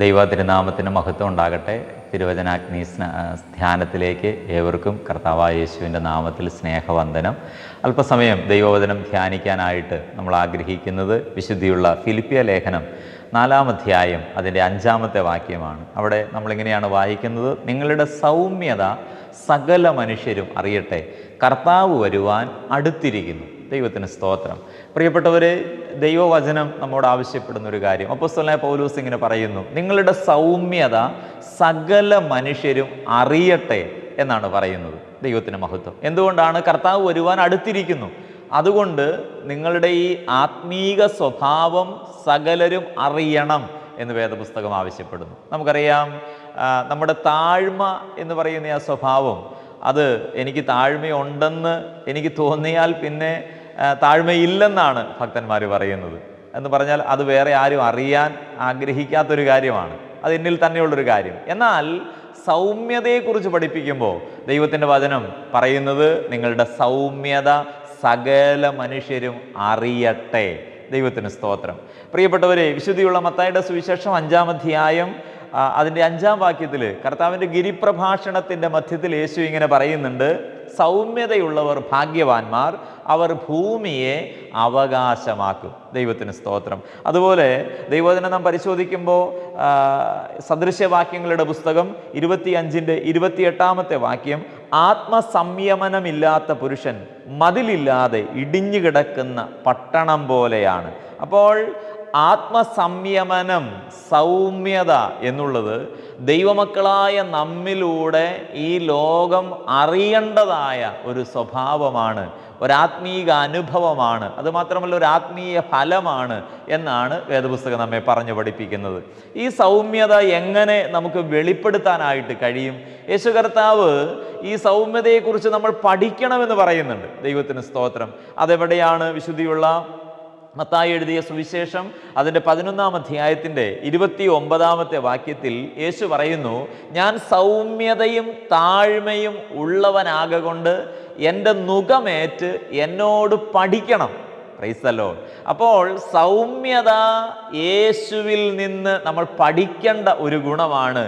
ദൈവ തിരുനാമത്തിന് മഹത്വം ഉണ്ടാകട്ടെ. തിരുവചനാഗ്നി ധ്യാനത്തിലേക്ക് ഏവർക്കും കർത്താവായ യേശുവിൻ്റെ നാമത്തിൽ സ്നേഹവന്ദനം. അല്പസമയം ദൈവവചനം ധ്യാനിക്കാനായിട്ട് നമ്മൾ ആഗ്രഹിക്കുന്നത് വിശുദ്ധിയുള്ള ഫിലിപ്പിയ ലേഖനം 4-ാം അധ്യായം അതിൻ്റെ 5-ാമത്തെ വാക്യമാണ്. അവിടെ നമ്മളിങ്ങനെയാണ് വായിക്കുന്നത്: നിങ്ങളുടെ സൗമ്യത സകല മനുഷ്യരും അറിയട്ടെ, കർത്താവ് വരുവാൻ അടുത്തിരിക്കുന്നു. ദൈവത്തിന് സ്തോത്രം. പ്രിയപ്പെട്ടവരെ, ദൈവവചനം നമ്മോട് ആവശ്യപ്പെടുന്ന ഒരു കാര്യം അപ്പോസ്തലനായ പൗലോസ് ഇങ്ങനെ പറയുന്നു: നിങ്ങളുടെ സൗമ്യത സകല മനുഷ്യരും അറിയട്ടെ എന്നാണ് പറയുന്നത്. ദൈവത്തിന് മഹത്വം. എന്തുകൊണ്ടാണ്? കർത്താവ് വരുവാൻ അടുത്തിരിക്കുന്നു. അതുകൊണ്ട് നിങ്ങളുടെ ഈ ആത്മീക സ്വഭാവം സകലരും അറിയണം എന്ന് വേദപുസ്തകം ആവശ്യപ്പെടുന്നു. നമുക്കറിയാം, നമ്മുടെ താഴ്മ എന്ന് പറയുന്ന ആ സ്വഭാവം, അത് എനിക്ക് താഴ്മയുണ്ടെന്ന് എനിക്ക് തോന്നിയാൽ പിന്നെ താഴ്മയില്ലെന്നാണ് ഭക്തന്മാർ പറയുന്നത്. എന്ന് പറഞ്ഞാൽ അത് വേറെ ആരും അറിയാൻ ആഗ്രഹിക്കാത്തൊരു കാര്യമാണ്, അത് എന്നിൽ തന്നെയുള്ളൊരു കാര്യം. എന്നാൽ സൗമ്യതയെക്കുറിച്ച് പഠിപ്പിക്കുമ്പോൾ ദൈവത്തിൻ്റെ വചനം പറയുന്നത് നിങ്ങളുടെ സൗമ്യത സകല മനുഷ്യരും അറിയട്ടെ. ദൈവത്തിന് സ്തോത്രം. പ്രിയപ്പെട്ടവരെ, വിശുദ്ധിയുള്ള മത്തായിയുടെ സുവിശേഷം 5-ാം അധ്യായം അതിൻ്റെ 5-ാം വാക്യത്തിൽ കർത്താവിൻ്റെ ഗിരിപ്രഭാഷണത്തിൻ്റെ മധ്യത്തിൽ യേശു ഇങ്ങനെ പറയുന്നുണ്ട്: സൗമ്യതയുള്ളവർ ഭാഗ്യവാന്മാർ, അവർ ഭൂമിയെ അവകാശമാക്കും. ദൈവത്തിന് സ്തോത്രം. അതുപോലെ ദൈവവചനം നാം പരിശോധിക്കുമ്പോൾ സദൃശ്യവാക്യങ്ങളുടെ പുസ്തകം 25-ന്റെ 28-ാമത്തെ വാക്യം: ആത്മസംയമനമില്ലാത്ത പുരുഷൻ മതിലില്ലാതെ ഇടിഞ്ഞു കിടക്കുന്ന പട്ടണം പോലെയാണ്. അപ്പോൾ ആത്മസംയമനം, സൗമ്യത എന്നുള്ളത് ദൈവമക്കളായ നമ്മിലൂടെ ഈ ലോകം അറിയേണ്ടതായ ഒരു സ്വഭാവമാണ്, ഒരാത്മീക അനുഭവമാണ്, അതുമാത്രമല്ല ഒരു ആത്മീയ ഫലമാണ് എന്നാണ് വേദപുസ്തകം നമ്മെ പറഞ്ഞു പഠിപ്പിക്കുന്നത്. ഈ സൗമ്യത എങ്ങനെ നമുക്ക് വെളിപ്പെടുത്താനായിട്ട് കഴിയും? യേശു കർത്താവ് ഈ സൗമ്യതയെക്കുറിച്ച് നമ്മൾ പഠിക്കണമെന്ന് പറയുന്നുണ്ട്. ദൈവത്തിന് സ്തോത്രം. അതെവിടെയാണ്? വിശുദ്ധിയുള്ള മത്തായി എഴുതിയ സുവിശേഷം അതിൻ്റെ 11-ാം അധ്യായത്തിൻ്റെ 29-ാമത്തെ വാക്യത്തിൽ യേശു പറയുന്നു: ഞാൻ സൗമ്യതയും താഴ്മയും ഉള്ളവനാകൊണ്ട് എൻ്റെ നുകമേറ്റ് എന്നോട് പഠിക്കണം. Praise the Lord. അപ്പോൾ സൗമ്യത യേശുവിൽ നിന്ന് നമ്മൾ പഠിക്കേണ്ട ഒരു ഗുണമാണ്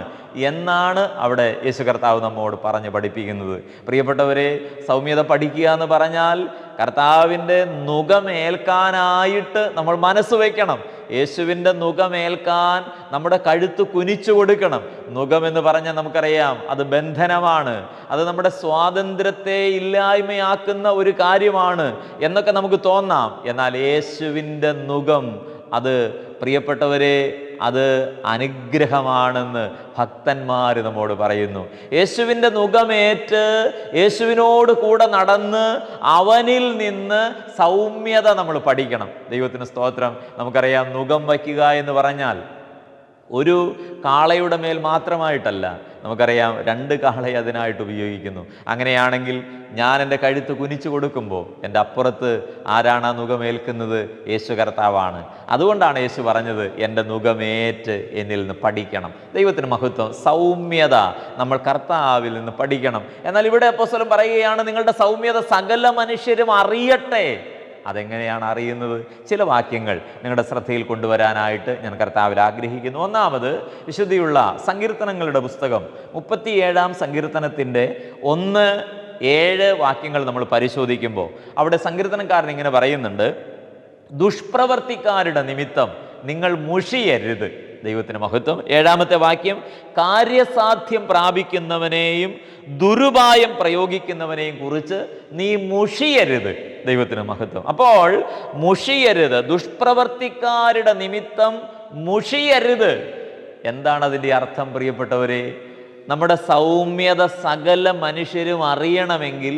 എന്നാണ് അവിടെ യേശു കർത്താവ് നമ്മോട് പറഞ്ഞ് പഠിപ്പിക്കുന്നത്. പ്രിയപ്പെട്ടവരെ, സൗമ്യത പഠിക്കുക എന്ന് പറഞ്ഞാൽ കർത്താവിൻ്റെ നുകമേൽക്കാനായിട്ട് നമ്മൾ മനസ്സ് വയ്ക്കണം. യേശുവിൻ്റെ നുകമേൽക്കാൻ നമ്മുടെ കഴുത്ത് കുനിച്ചു കൊടുക്കണം. നുകമെന്ന് പറഞ്ഞാൽ നമുക്കറിയാം, അത് ബന്ധനമാണ്, അത് നമ്മുടെ സ്വാതന്ത്ര്യത്തെ ഇല്ലായ്മയാക്കുന്ന ഒരു കാര്യമാണ് എന്നൊക്കെ നമുക്ക് തോന്നാം. എന്നാൽ യേശുവിൻ്റെ നുകം, അത് പ്രിയപ്പെട്ടവരെ, അത് അനുഗ്രഹമാണെന്ന് ഭക്തന്മാർ നമ്മോട് പറയുന്നു. യേശുവിൻ്റെ നുകമേറ്റ് യേശുവിനോട് കൂടെ നടന്ന് അവനിൽ നിന്ന് സൗമ്യത നമ്മൾ പഠിക്കണം. ദൈവത്തിന് സ്തോത്രം. നമുക്കറിയാം, നുകം വയ്ക്കുക എന്ന് പറഞ്ഞാൽ ഒരു കാളയുടെ മേൽ മാത്രമായിട്ടല്ല. നമുക്കറിയാം, 2 കാളയെ അതിനായിട്ട് ഉപയോഗിക്കുന്നു. അങ്ങനെയാണെങ്കിൽ ഞാൻ എൻ്റെ കഴുത്ത് കുനിച്ചു കൊടുക്കുമ്പോൾ എൻ്റെ അപ്പുറത്ത് ആരാണ് ആ നുകമേൽക്കുന്നത്? യേശു കർത്താവാണ്. അതുകൊണ്ടാണ് യേശു പറഞ്ഞത്, എൻ്റെ നുകമേറ്റ് എന്നിൽ നിന്ന് പഠിക്കണം. ദൈവത്തിന് മഹത്വം. സൗമ്യത നമ്മൾ കർത്താവിൽ നിന്ന് പഠിക്കണം. എന്നാൽ ഇവിടെ അപ്പോസ്തലൻ പറയുകയാണ്, നിങ്ങളുടെ സൗമ്യത സകല മനുഷ്യരും അറിയട്ടെ. അതെങ്ങനെയാണ് അറിയുന്നത്? ചില വാക്യങ്ങൾ നിങ്ങളുടെ ശ്രദ്ധയിൽ കൊണ്ടുവരാനായിട്ട് ഞാൻ കർത്താവിൽ ആഗ്രഹിക്കുന്നു. ഒന്നാമത്, വിശുദ്ധിയുള്ള സങ്കീർത്തനങ്ങളുടെ പുസ്തകം 37-ാം സങ്കീർത്തനത്തിൻ്റെ 1-7 വാക്യങ്ങൾ നമ്മൾ പരിശോധിക്കുമ്പോൾ അവിടെ സങ്കീർത്തനക്കാരൻ ഇങ്ങനെ പറയുന്നുണ്ട്: ദുഷ്പ്രവർത്തിക്കാരുടെ നിമിത്തം നിങ്ങൾ മുഷിയരുത്. ദൈവത്തിന് മഹത്വം. 7-ാമത്തെ വാക്യം: കാര്യസാധ്യം പ്രാപിക്കുന്നവനെയും ദുരുപായം പ്രയോഗിക്കുന്നവനെയും കുറിച്ച് നീ മുഷിയരുത്. ദൈവത്തിന് മഹത്വം. അപ്പോൾ മുഷിയരുത്, ദുഷ്പ്രവർത്തിക്കാരുടെ നിമിത്തം മുഷിയരുത്. എന്താണ് അതിൻ്റെ അർത്ഥം? പ്രിയപ്പെട്ടവരെ, നമ്മുടെ സൗമ്യത സകല മനുഷ്യരും അറിയണമെങ്കിൽ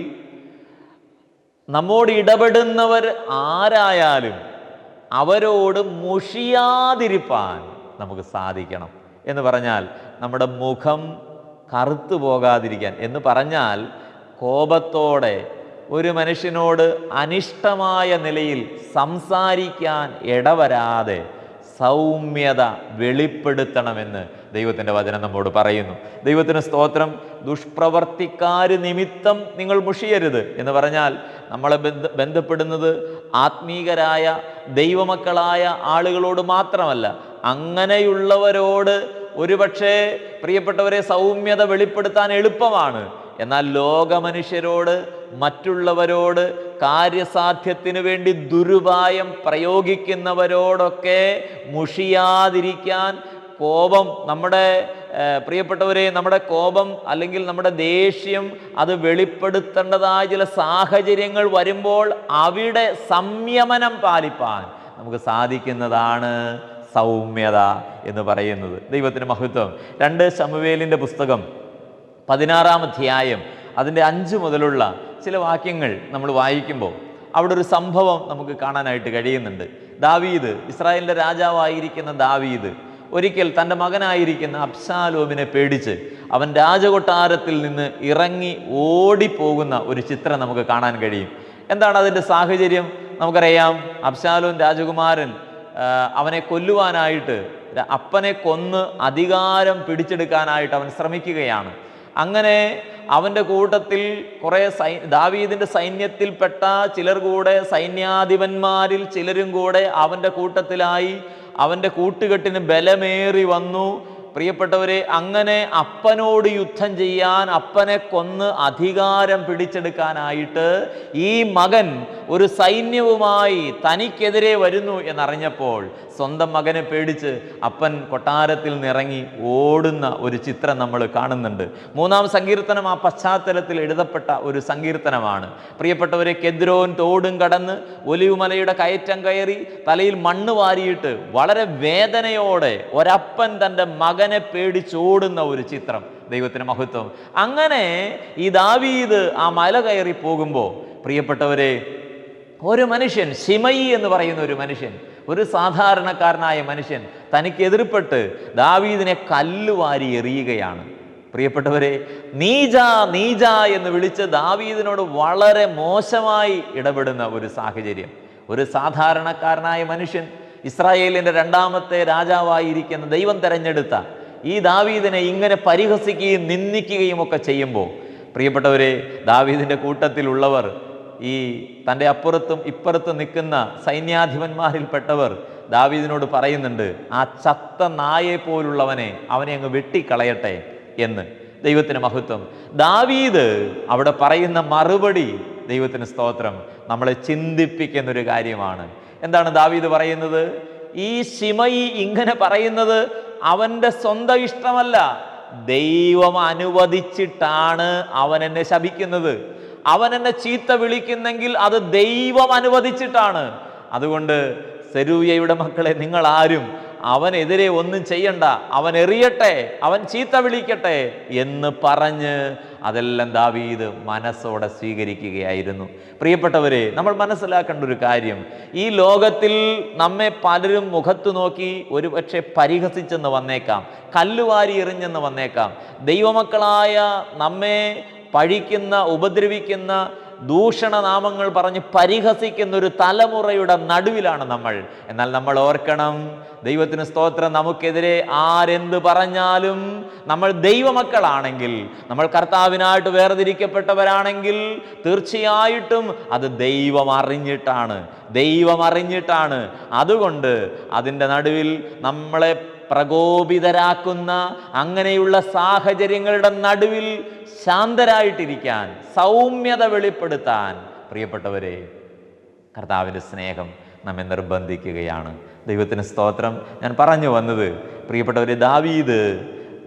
നമ്മോട് ഇടപെടുന്നവർ ആരായാലും അവരോട് മുഷിയാതിരിപ്പാൻ നമുക്ക് സാധിക്കണം. എന്ന് പറഞ്ഞാൽ നമ്മുടെ മുഖം കറുത്തു പോകാതിരിക്കാൻ, എന്ന് പറഞ്ഞാൽ കോപത്തോടെ ഒരു മനുഷ്യനോട് അനിഷ്ടമായ നിലയിൽ സംസാരിക്കാൻ ഇടവരാതെ സൗമ്യത വെളിപ്പെടുത്തണമെന്ന് ദൈവത്തിൻ്റെ വചനം നമ്മോട് പറയുന്നു. ദൈവത്തിന് സ്തോത്രം. ദുഷ്പ്രവർത്തിക്കാർ നിമിത്തം നിങ്ങൾ മുഷിയരുത് എന്ന് പറഞ്ഞാൽ നമ്മളെ ബന്ധപ്പെടുന്നത് ആത്മീകരായ ദൈവമക്കളായ ആളുകളോട് മാത്രമല്ല, അങ്ങനെയുള്ളവരോട് ഒരുപക്ഷെ പ്രിയപ്പെട്ടവരെ സൗമ്യത വെളിപ്പെടുത്താൻ എളുപ്പമാണ്. എന്നാൽ ലോകമനുഷ്യരോട്, മറ്റുള്ളവരോട്, കാര്യസാധ്യത്തിനു വേണ്ടി ദുരുപായം പ്രയോഗിക്കുന്നവരോടൊക്കെ മുഷിയാതിരിക്കാൻ കോപം, നമ്മുടെ പ്രിയപ്പെട്ടവരെ, നമ്മുടെ കോപം അല്ലെങ്കിൽ നമ്മുടെ ദേഷ്യം അത് വെളിപ്പെടുത്തേണ്ടതായ ചില സാഹചര്യങ്ങൾ വരുമ്പോൾ അവിടെ സംയമനം പാലിപ്പാൻ നമുക്ക് സാധിക്കുന്നതാണ് സൗമ്യത എന്ന് പറയുന്നത്. ദൈവത്തിന് മഹത്വം. 2 ശമൂവേലിൻ്റെ പുസ്തകം 16-ാം അധ്യായം അതിൻ്റെ 5 മുതലുള്ള ചില വാക്യങ്ങൾ നമ്മൾ വായിക്കുമ്പോൾ അവിടെ ഒരു സംഭവം നമുക്ക് കാണാനായിട്ട് കഴിയുന്നുണ്ട്. ദാവീദ്, ഇസ്രായേലിൻ്റെ രാജാവായിരിക്കുന്ന ദാവീദ് ഒരിക്കൽ തൻ്റെ മകനായിരിക്കുന്ന അബ്ശാലോമിനെ പേടിച്ച് അവൻ രാജകൊട്ടാരത്തിൽ നിന്ന് ഇറങ്ങി ഓടിപ്പോകുന്ന ഒരു ചിത്രം നമുക്ക് കാണാൻ കഴിയും. എന്താണ് അതിൻ്റെ സാഹചര്യം? നമുക്കറിയാം, അബ്ശാലോം രാജകുമാരൻ അവനെ കൊല്ലുവാനായിട്ട്, അപ്പനെ കൊന്ന് അധികാരം പിടിച്ചെടുക്കാനായിട്ട് അവൻ ശ്രമിക്കുകയാണ്. അങ്ങനെ അവൻ്റെ കൂട്ടത്തിൽ കുറേ ദാവീദിൻ്റെ സൈന്യത്തിൽപ്പെട്ട ചിലർ കൂടെ, സൈന്യാധിപന്മാരിൽ ചിലരും കൂടെ അവൻ്റെ കൂട്ടത്തിലായി. അവൻ്റെ കൂട്ടുകെട്ടിന് ബലമേറി വന്നു. പ്രിയപ്പെട്ടവരെ, അങ്ങനെ അപ്പനോട് യുദ്ധം ചെയ്യാൻ, അപ്പനെ കൊന്ന് അധികാരം പിടിച്ചെടുക്കാനായിട്ട് ഈ മകൻ ഒരു സൈന്യവുമായി തനിക്കെതിരെ വരുന്നു എന്നറിഞ്ഞപ്പോൾ സ്വന്തം മകനെ പേടിച്ച് അപ്പൻ കൊട്ടാരത്തിൽ നിന്നിറങ്ങി ഓടുന്ന ഒരു ചിത്രം നമ്മൾ കാണുന്നുണ്ട്. 3-ാം സങ്കീർത്തനം ആ പശ്ചാത്തലത്തിൽ എഴുതപ്പെട്ട ഒരു സങ്കീർത്തനമാണ്. പ്രിയപ്പെട്ടവരെ, കെദ്രോൻ തോടും കടന്ന് ഒലിവുമലയുടെ കയറ്റം കയറി തലയിൽ മണ്ണ് വാരിയിട്ട് വളരെ വേദനയോടെ ഒരപ്പൻ തൻ്റെ മകനെ പേടിച്ചോടുന്ന ഒരു ചിത്രം. ദൈവത്തിന് മഹത്വം. അങ്ങനെ ഈ ദാവീദ് ആ മല കയറി പോകുമ്പോൾ പ്രിയപ്പെട്ടവരെ, ഒരു മനുഷ്യൻ, ശിമയി എന്ന് പറയുന്ന ഒരു മനുഷ്യൻ, ഒരു സാധാരണക്കാരനായ മനുഷ്യൻ തനിക്ക് എതിർപ്പെട്ട് ദാവീദിനെ കല്ലുവാരി എറിയുകയാണ്. പ്രിയപ്പെട്ടവരെ, നീജ നീജ എന്ന് വിളിച്ച് ദാവീദിനോട് വളരെ മോശമായി ഇടപെടുന്ന ഒരു സാഹചര്യം. ഒരു സാധാരണക്കാരനായ മനുഷ്യൻ, ഇസ്രായേലിൻ്റെ 2ാമത്തെ രാജാവായിരിക്കുന്ന ദൈവം തെരഞ്ഞെടുത്ത ഈ ദാവീദിനെ ഇങ്ങനെ പരിഹസിക്കുകയും നിന്ദിക്കുകയും ഒക്കെ ചെയ്യുമ്പോൾ പ്രിയപ്പെട്ടവരെ, ദാവീദിൻ്റെ കൂട്ടത്തിലുള്ളവർ, ഈ തൻ്റെ അപ്പുറത്തും ഇപ്പുറത്തും നിൽക്കുന്ന സൈന്യാധിപന്മാരിൽപ്പെട്ടവർ ദാവീദിനോട് പറയുന്നുണ്ട്, ആ ചത്ത നായെ പോലുള്ളവനെ, അവനെ അങ്ങ് വെട്ടിക്കളയട്ടെ എന്ന്. ദൈവത്തിന് മഹത്വം. ദാവീദ് അവിടെ പറയുന്ന മറുപടി, ദൈവത്തിന് സ്തോത്രം, നമ്മളെ ചിന്തിപ്പിക്കുന്നൊരു കാര്യമാണ്. എന്താണ് ദാവീദ് പറയുന്നത്? ഈ ശിമയി ഇങ്ങനെ പറയുന്നത് അവൻ്റെ സ്വന്തം ഇഷ്ടമല്ല, ദൈവം അനുവദിച്ചിട്ടാണ് അവൻ എന്നെ ശപിക്കുന്നത്. അവൻ എന്നെ ചീത്ത വിളിക്കുന്നെങ്കിൽ അത് ദൈവം അനുവദിച്ചിട്ടാണ്. അതുകൊണ്ട് സെരൂയയുടെ മക്കളെ, നിങ്ങൾ ആരും അവനെതിരെ ഒന്നും ചെയ്യണ്ട, അവൻ എറിയട്ടെ, അവൻ ചീത്ത വിളിക്കട്ടെ എന്ന് പറഞ്ഞ് അതെല്ലാം ദാവീദ് മനസ്സോടെ സ്വീകരിക്കുകയായിരുന്നു. പ്രിയപ്പെട്ടവരെ, നമ്മൾ മനസ്സിലാക്കേണ്ട ഒരു കാര്യം, ഈ ലോകത്തിൽ നമ്മെ പലരും മുഖത്തു നോക്കി ഒരുപക്ഷെ പരിഹസിച്ചെന്ന് വന്നേക്കാം, കല്ലുവാരി എറിഞ്ഞെന്ന് വന്നേക്കാം. ദൈവമക്കളായ നമ്മെ പഴിക്കുന്ന, ഉപദ്രവിക്കുന്ന, ദൂഷണനാമങ്ങൾ പറഞ്ഞ് പരിഹസിക്കുന്ന ഒരു തലമുറയുടെ നടുവിലാണ് നമ്മൾ. എന്നാൽ നമ്മൾ ഓർക്കണം, ദൈവത്തിന് സ്തോത്രം, നമുക്കെതിരെ ആരെന്ത് പറഞ്ഞാലും നമ്മൾ ദൈവമക്കളാണെങ്കിൽ, നമ്മൾ കർത്താവിനായിട്ട് വേർതിരിക്കപ്പെട്ടവരാണെങ്കിൽ തീർച്ചയായിട്ടും അത് ദൈവം അറിഞ്ഞിട്ടാണ്. അതുകൊണ്ട് അതിൻ്റെ നടുവിൽ നമ്മളെ പ്രകോപിതരാക്കുന്ന അങ്ങനെയുള്ള സാഹചര്യങ്ങളുടെ നടുവിൽ ശാന്തരായിട്ടിരിക്കാൻ, സൗമ്യത വെളിപ്പെടുത്താൻ പ്രിയപ്പെട്ടവരെ, കർത്താവിൻ്റെ സ്നേഹം നമ്മെ നിർബന്ധിക്കുകയാണ്. ദൈവത്തിന് സ്തോത്രം. ഞാൻ പറഞ്ഞു വന്നത്, പ്രിയപ്പെട്ടവരെ, ദാവീദ്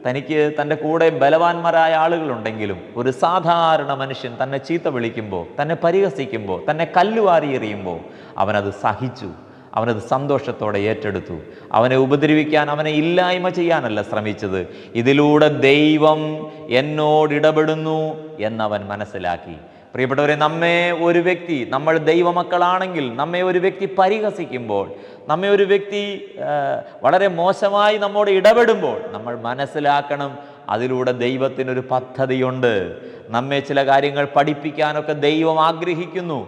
തനിക്ക് തൻ്റെ കൂടെ ബലവാന്മാരായ ആളുകളുണ്ടെങ്കിലും ഒരു സാധാരണ മനുഷ്യൻ തന്നെ ചീത്ത വിളിക്കുമ്പോൾ, തന്നെ പരിഹസിക്കുമ്പോൾ, തന്നെ കല്ലുവാരി എറിയുമ്പോൾ അവനത് സഹിച്ചു, അവനത് സന്തോഷത്തോടെ ഏറ്റെടുത്തു. അവനെ ഉപദ്രവിക്കാൻ, അവനെ ഇല്ലായ്മ ചെയ്യാനല്ല ശ്രമിച്ചത്. ഇതിലൂടെ ദൈവം എന്നോടിടപെടുന്നു എന്നവൻ മനസ്സിലാക്കി. പ്രിയപ്പെട്ടവരെ, നമ്മൾ ദൈവമക്കളാണെങ്കിൽ നമ്മെ ഒരു വ്യക്തി പരിഹസിക്കുമ്പോൾ, നമ്മെ ഒരു വ്യക്തി വളരെ മോശമായി നമ്മോട് ഇടപെടുമ്പോൾ നമ്മൾ മനസ്സിലാക്കണം, അതിലൂടെ ദൈവത്തിനൊരു പദ്ധതിയുണ്ട്. നമ്മെ ചില കാര്യങ്ങൾ പഠിപ്പിക്കാനൊക്കെ ദൈവം ആഗ്രഹിക്കുന്നു.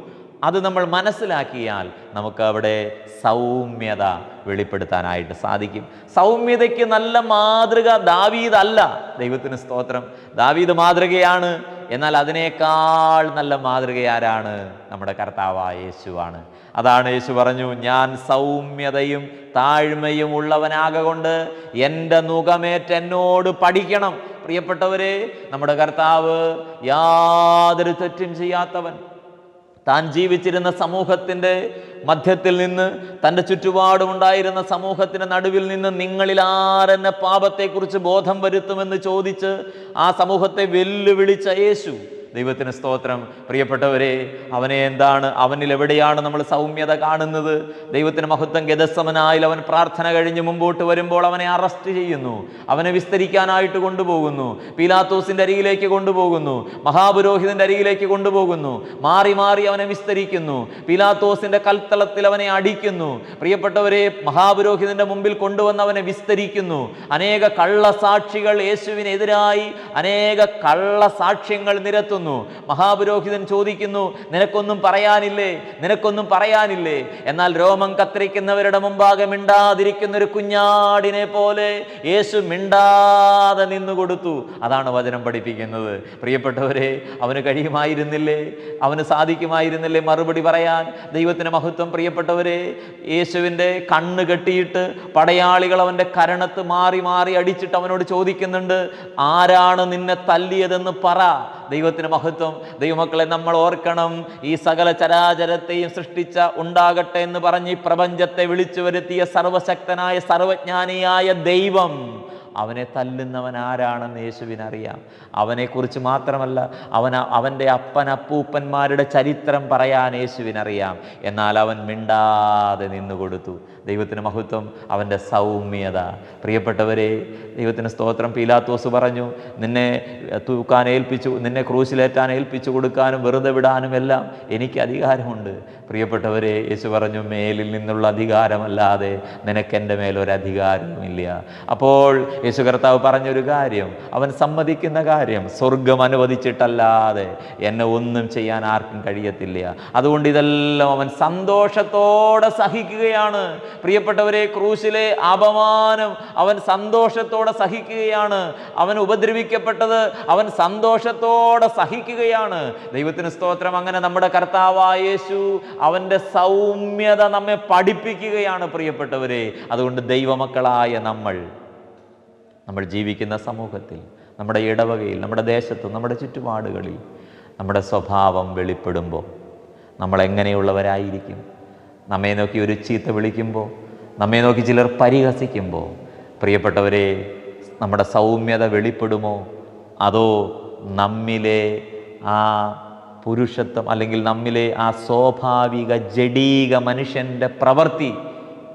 അത് നമ്മൾ മനസ്സിലാക്കിയാൽ നമുക്ക് അവിടെ സൗമ്യത വെളിപ്പെടുത്താനായിട്ട് സാധിക്കും. സൗമ്യതയ്ക്ക് നല്ല മാതൃക ദാവീദ് അല്ല. ദൈവത്തിന് സ്തോത്രം. ദാവീദ് മാതൃകയാണ്. എന്നാൽ അതിനേക്കാൾ നല്ല മാതൃക ആരാണ്? നമ്മുടെ കർത്താവായ യേശുവാണ്. അതാണ് യേശു പറഞ്ഞു, ഞാൻ സൗമ്യതയും താഴ്മയും ഉള്ളവനാകൊണ്ട് എൻ്റെ നുകമേറ്റ് എന്നോട് പഠിക്കണം. പ്രിയപ്പെട്ടവരെ, നമ്മുടെ കർത്താവ് യാതൊരു തെറ്റും ചെയ്യാത്തവൻ. താൻ ജീവിച്ചിരുന്ന സമൂഹത്തിൻ്റെ മധ്യത്തിൽ നിന്ന്, തൻ്റെ ചുറ്റുപാടുമുണ്ടായിരുന്ന സമൂഹത്തിൻ്റെ നടുവിൽ നിന്ന് നിങ്ങളിൽ ആരെന്നെ പാപത്തെക്കുറിച്ച് ബോധം വരുത്തുമെന്ന് ചോദിച്ച് ആ സമൂഹത്തെ വെല്ലുവിളിച്ച യേശു, ദൈവത്തിന് സ്തോത്രം. പ്രിയപ്പെട്ടവരെ, അവനിൽ എവിടെയാണ് നമ്മൾ സൗമ്യത കാണുന്നത്? ദൈവത്തിന് മഹത്വം. ഗെത്സമനായിൽ അവൻ പ്രാർത്ഥന കഴിഞ്ഞ് മുമ്പോട്ട് വരുമ്പോൾ അവനെ അറസ്റ്റ് ചെയ്യുന്നു, അവനെ വിസ്തരിക്കാനായിട്ട് കൊണ്ടുപോകുന്നു, പീലാത്തോസിന്റെ അരികിലേക്ക് കൊണ്ടുപോകുന്നു, മഹാപുരോഹിതന്റെ അരികിലേക്ക് കൊണ്ടുപോകുന്നു, മാറി മാറി അവനെ വിസ്തരിക്കുന്നു, പീലാത്തോസിന്റെ കൽത്തളത്തിൽ അവനെ അടിക്കുന്നു. പ്രിയപ്പെട്ടവരെ, മഹാപുരോഹിതന്റെ മുമ്പിൽ കൊണ്ടുവന്ന് അവനെ വിസ്തരിക്കുന്നു. അനേക കള്ളസാക്ഷികൾ യേശുവിനെതിരായി അനേക കള്ളസാക്ഷ്യങ്ങൾ നിരത്തുന്നു. മഹാപുരോഹിതൻ ചോദിക്കുന്നു, നിനക്കൊന്നും പറയാനില്ലേ? എന്നാൽ രോമം കത്തിരിക്കുന്നവരുടെ മുമ്പാകെ മിണ്ടാതിരിക്കുന്ന ഒരു കുഞ്ഞാടിനെ പോലെ യേശു മിണ്ടാതെ നിന്നുകൊടുത്തു. അതാണ് വചനം പഠിപ്പിക്കുന്നത്. പ്രിയപ്പെട്ടവരെ, അവന് കഴിയുമായിരുന്നില്ലേ, അവന് സാധിക്കുമായിരുന്നില്ലേ മറുപടി പറയാൻ? ദൈവത്തിന് മഹത്വം. പ്രിയപ്പെട്ടവരെ, യേശുവിൻ്റെ കണ്ണ് കെട്ടിയിട്ട് പടയാളികൾ അവൻ്റെ കരണത്ത് മാറി മാറി അടിച്ചിട്ട് അവനോട് ചോദിക്കുന്നുണ്ട്, ആരാണ് നിന്നെ തല്ലിയതെന്ന് പറ. ദൈവത്തിന് മഹത്വം. ദൈവമക്കളെ, നമ്മൾ ഓർക്കണം, ഈ സകല ചരാചരത്തെയും സൃഷ്ടിച്ച ഉണ്ടാകട്ടെ എന്ന് പറഞ്ഞ് ഈ പ്രപഞ്ചത്തെ വിളിച്ചു വരുത്തിയ സർവശക്തനായ സർവജ്ഞാനിയായ ദൈവം, അവനെ തല്ലുന്നവൻ ആരാണെന്ന് യേശുവിനറിയാം. അവനെക്കുറിച്ച് മാത്രമല്ല, അവൻ്റെ അപ്പനപ്പൂപ്പന്മാരുടെ ചരിത്രം പറയാൻ യേശുവിനറിയാം. എന്നാൽ അവൻ മിണ്ടാതെ നിന്നുകൊടുത്തു. ദൈവത്തിന് മഹത്വം. അവൻ്റെ സൗമ്യത. പ്രിയപ്പെട്ടവരെ, ദൈവത്തിന് സ്തോത്രം. പീലാത്തോസ് പറഞ്ഞു, നിന്നെ തൂക്കാൻ ഏൽപ്പിച്ചു, നിന്നെ ക്രൂശിലേറ്റാൻ ഏൽപ്പിച്ചു കൊടുക്കാനും വെറുതെ വിടാനും എല്ലാം എനിക്ക് അധികാരമുണ്ട്. പ്രിയപ്പെട്ടവരെ, യേശു പറഞ്ഞു, മേലിൽ നിന്നുള്ള അധികാരമല്ലാതെ നിനക്കെൻ്റെ മേലൊരധികാരവുമില്ല. അപ്പോൾ യേശു കർത്താവ് പറഞ്ഞൊരു കാര്യം, അവൻ സമ്മതിക്കുന്ന കാര്യം, സ്വർഗം അനുവദിച്ചിട്ടല്ലാതെ എന്നെ ഒന്നും ചെയ്യാൻ ആർക്കും കഴിയത്തില്ല. അതുകൊണ്ട് ഇതെല്ലാം അവൻ സന്തോഷത്തോടെ സഹിക്കുകയാണ്. പ്രിയപ്പെട്ടവരെ, ക്രൂശിലെ അപമാനം അവൻ സന്തോഷത്തോടെ സഹിക്കുകയാണ്. അവൻ ഉപദ്രവിക്കപ്പെട്ടത് അവൻ സന്തോഷത്തോടെ സഹിക്കുകയാണ്. ദൈവത്തിന് സ്തോത്രം. അങ്ങനെ നമ്മുടെ കർത്താവായ യേശു അവൻ്റെ സൗമ്യത നമ്മെ പഠിപ്പിക്കുകയാണ്. പ്രിയപ്പെട്ടവരെ, അതുകൊണ്ട് ദൈവമക്കളായ നമ്മൾ ജീവിക്കുന്ന സമൂഹത്തിൽ, നമ്മുടെ ഇടവകയിൽ, നമ്മുടെ ദേശത്ത്, നമ്മുടെ ചുറ്റുപാടുകളിൽ നമ്മുടെ സ്വഭാവം വെളിപ്പെടുമ്പോൾ നമ്മൾ എങ്ങനെയുള്ളവരായിരിക്കും? നമ്മെ നോക്കി ഒരു ചീത്ത വിളിക്കുമ്പോൾ, നമ്മെ നോക്കി ചിലർ പരിഹസിക്കുമ്പോൾ, പ്രിയപ്പെട്ടവരെ, നമ്മുടെ സൗമ്യത വെളിപ്പെടുമോ? അതോ നമ്മിലെ ആ പുരുഷത്വം, അല്ലെങ്കിൽ നമ്മിലെ ആ സ്വാഭാവിക ജഡീക മനുഷ്യൻ്റെ പ്രവൃത്തി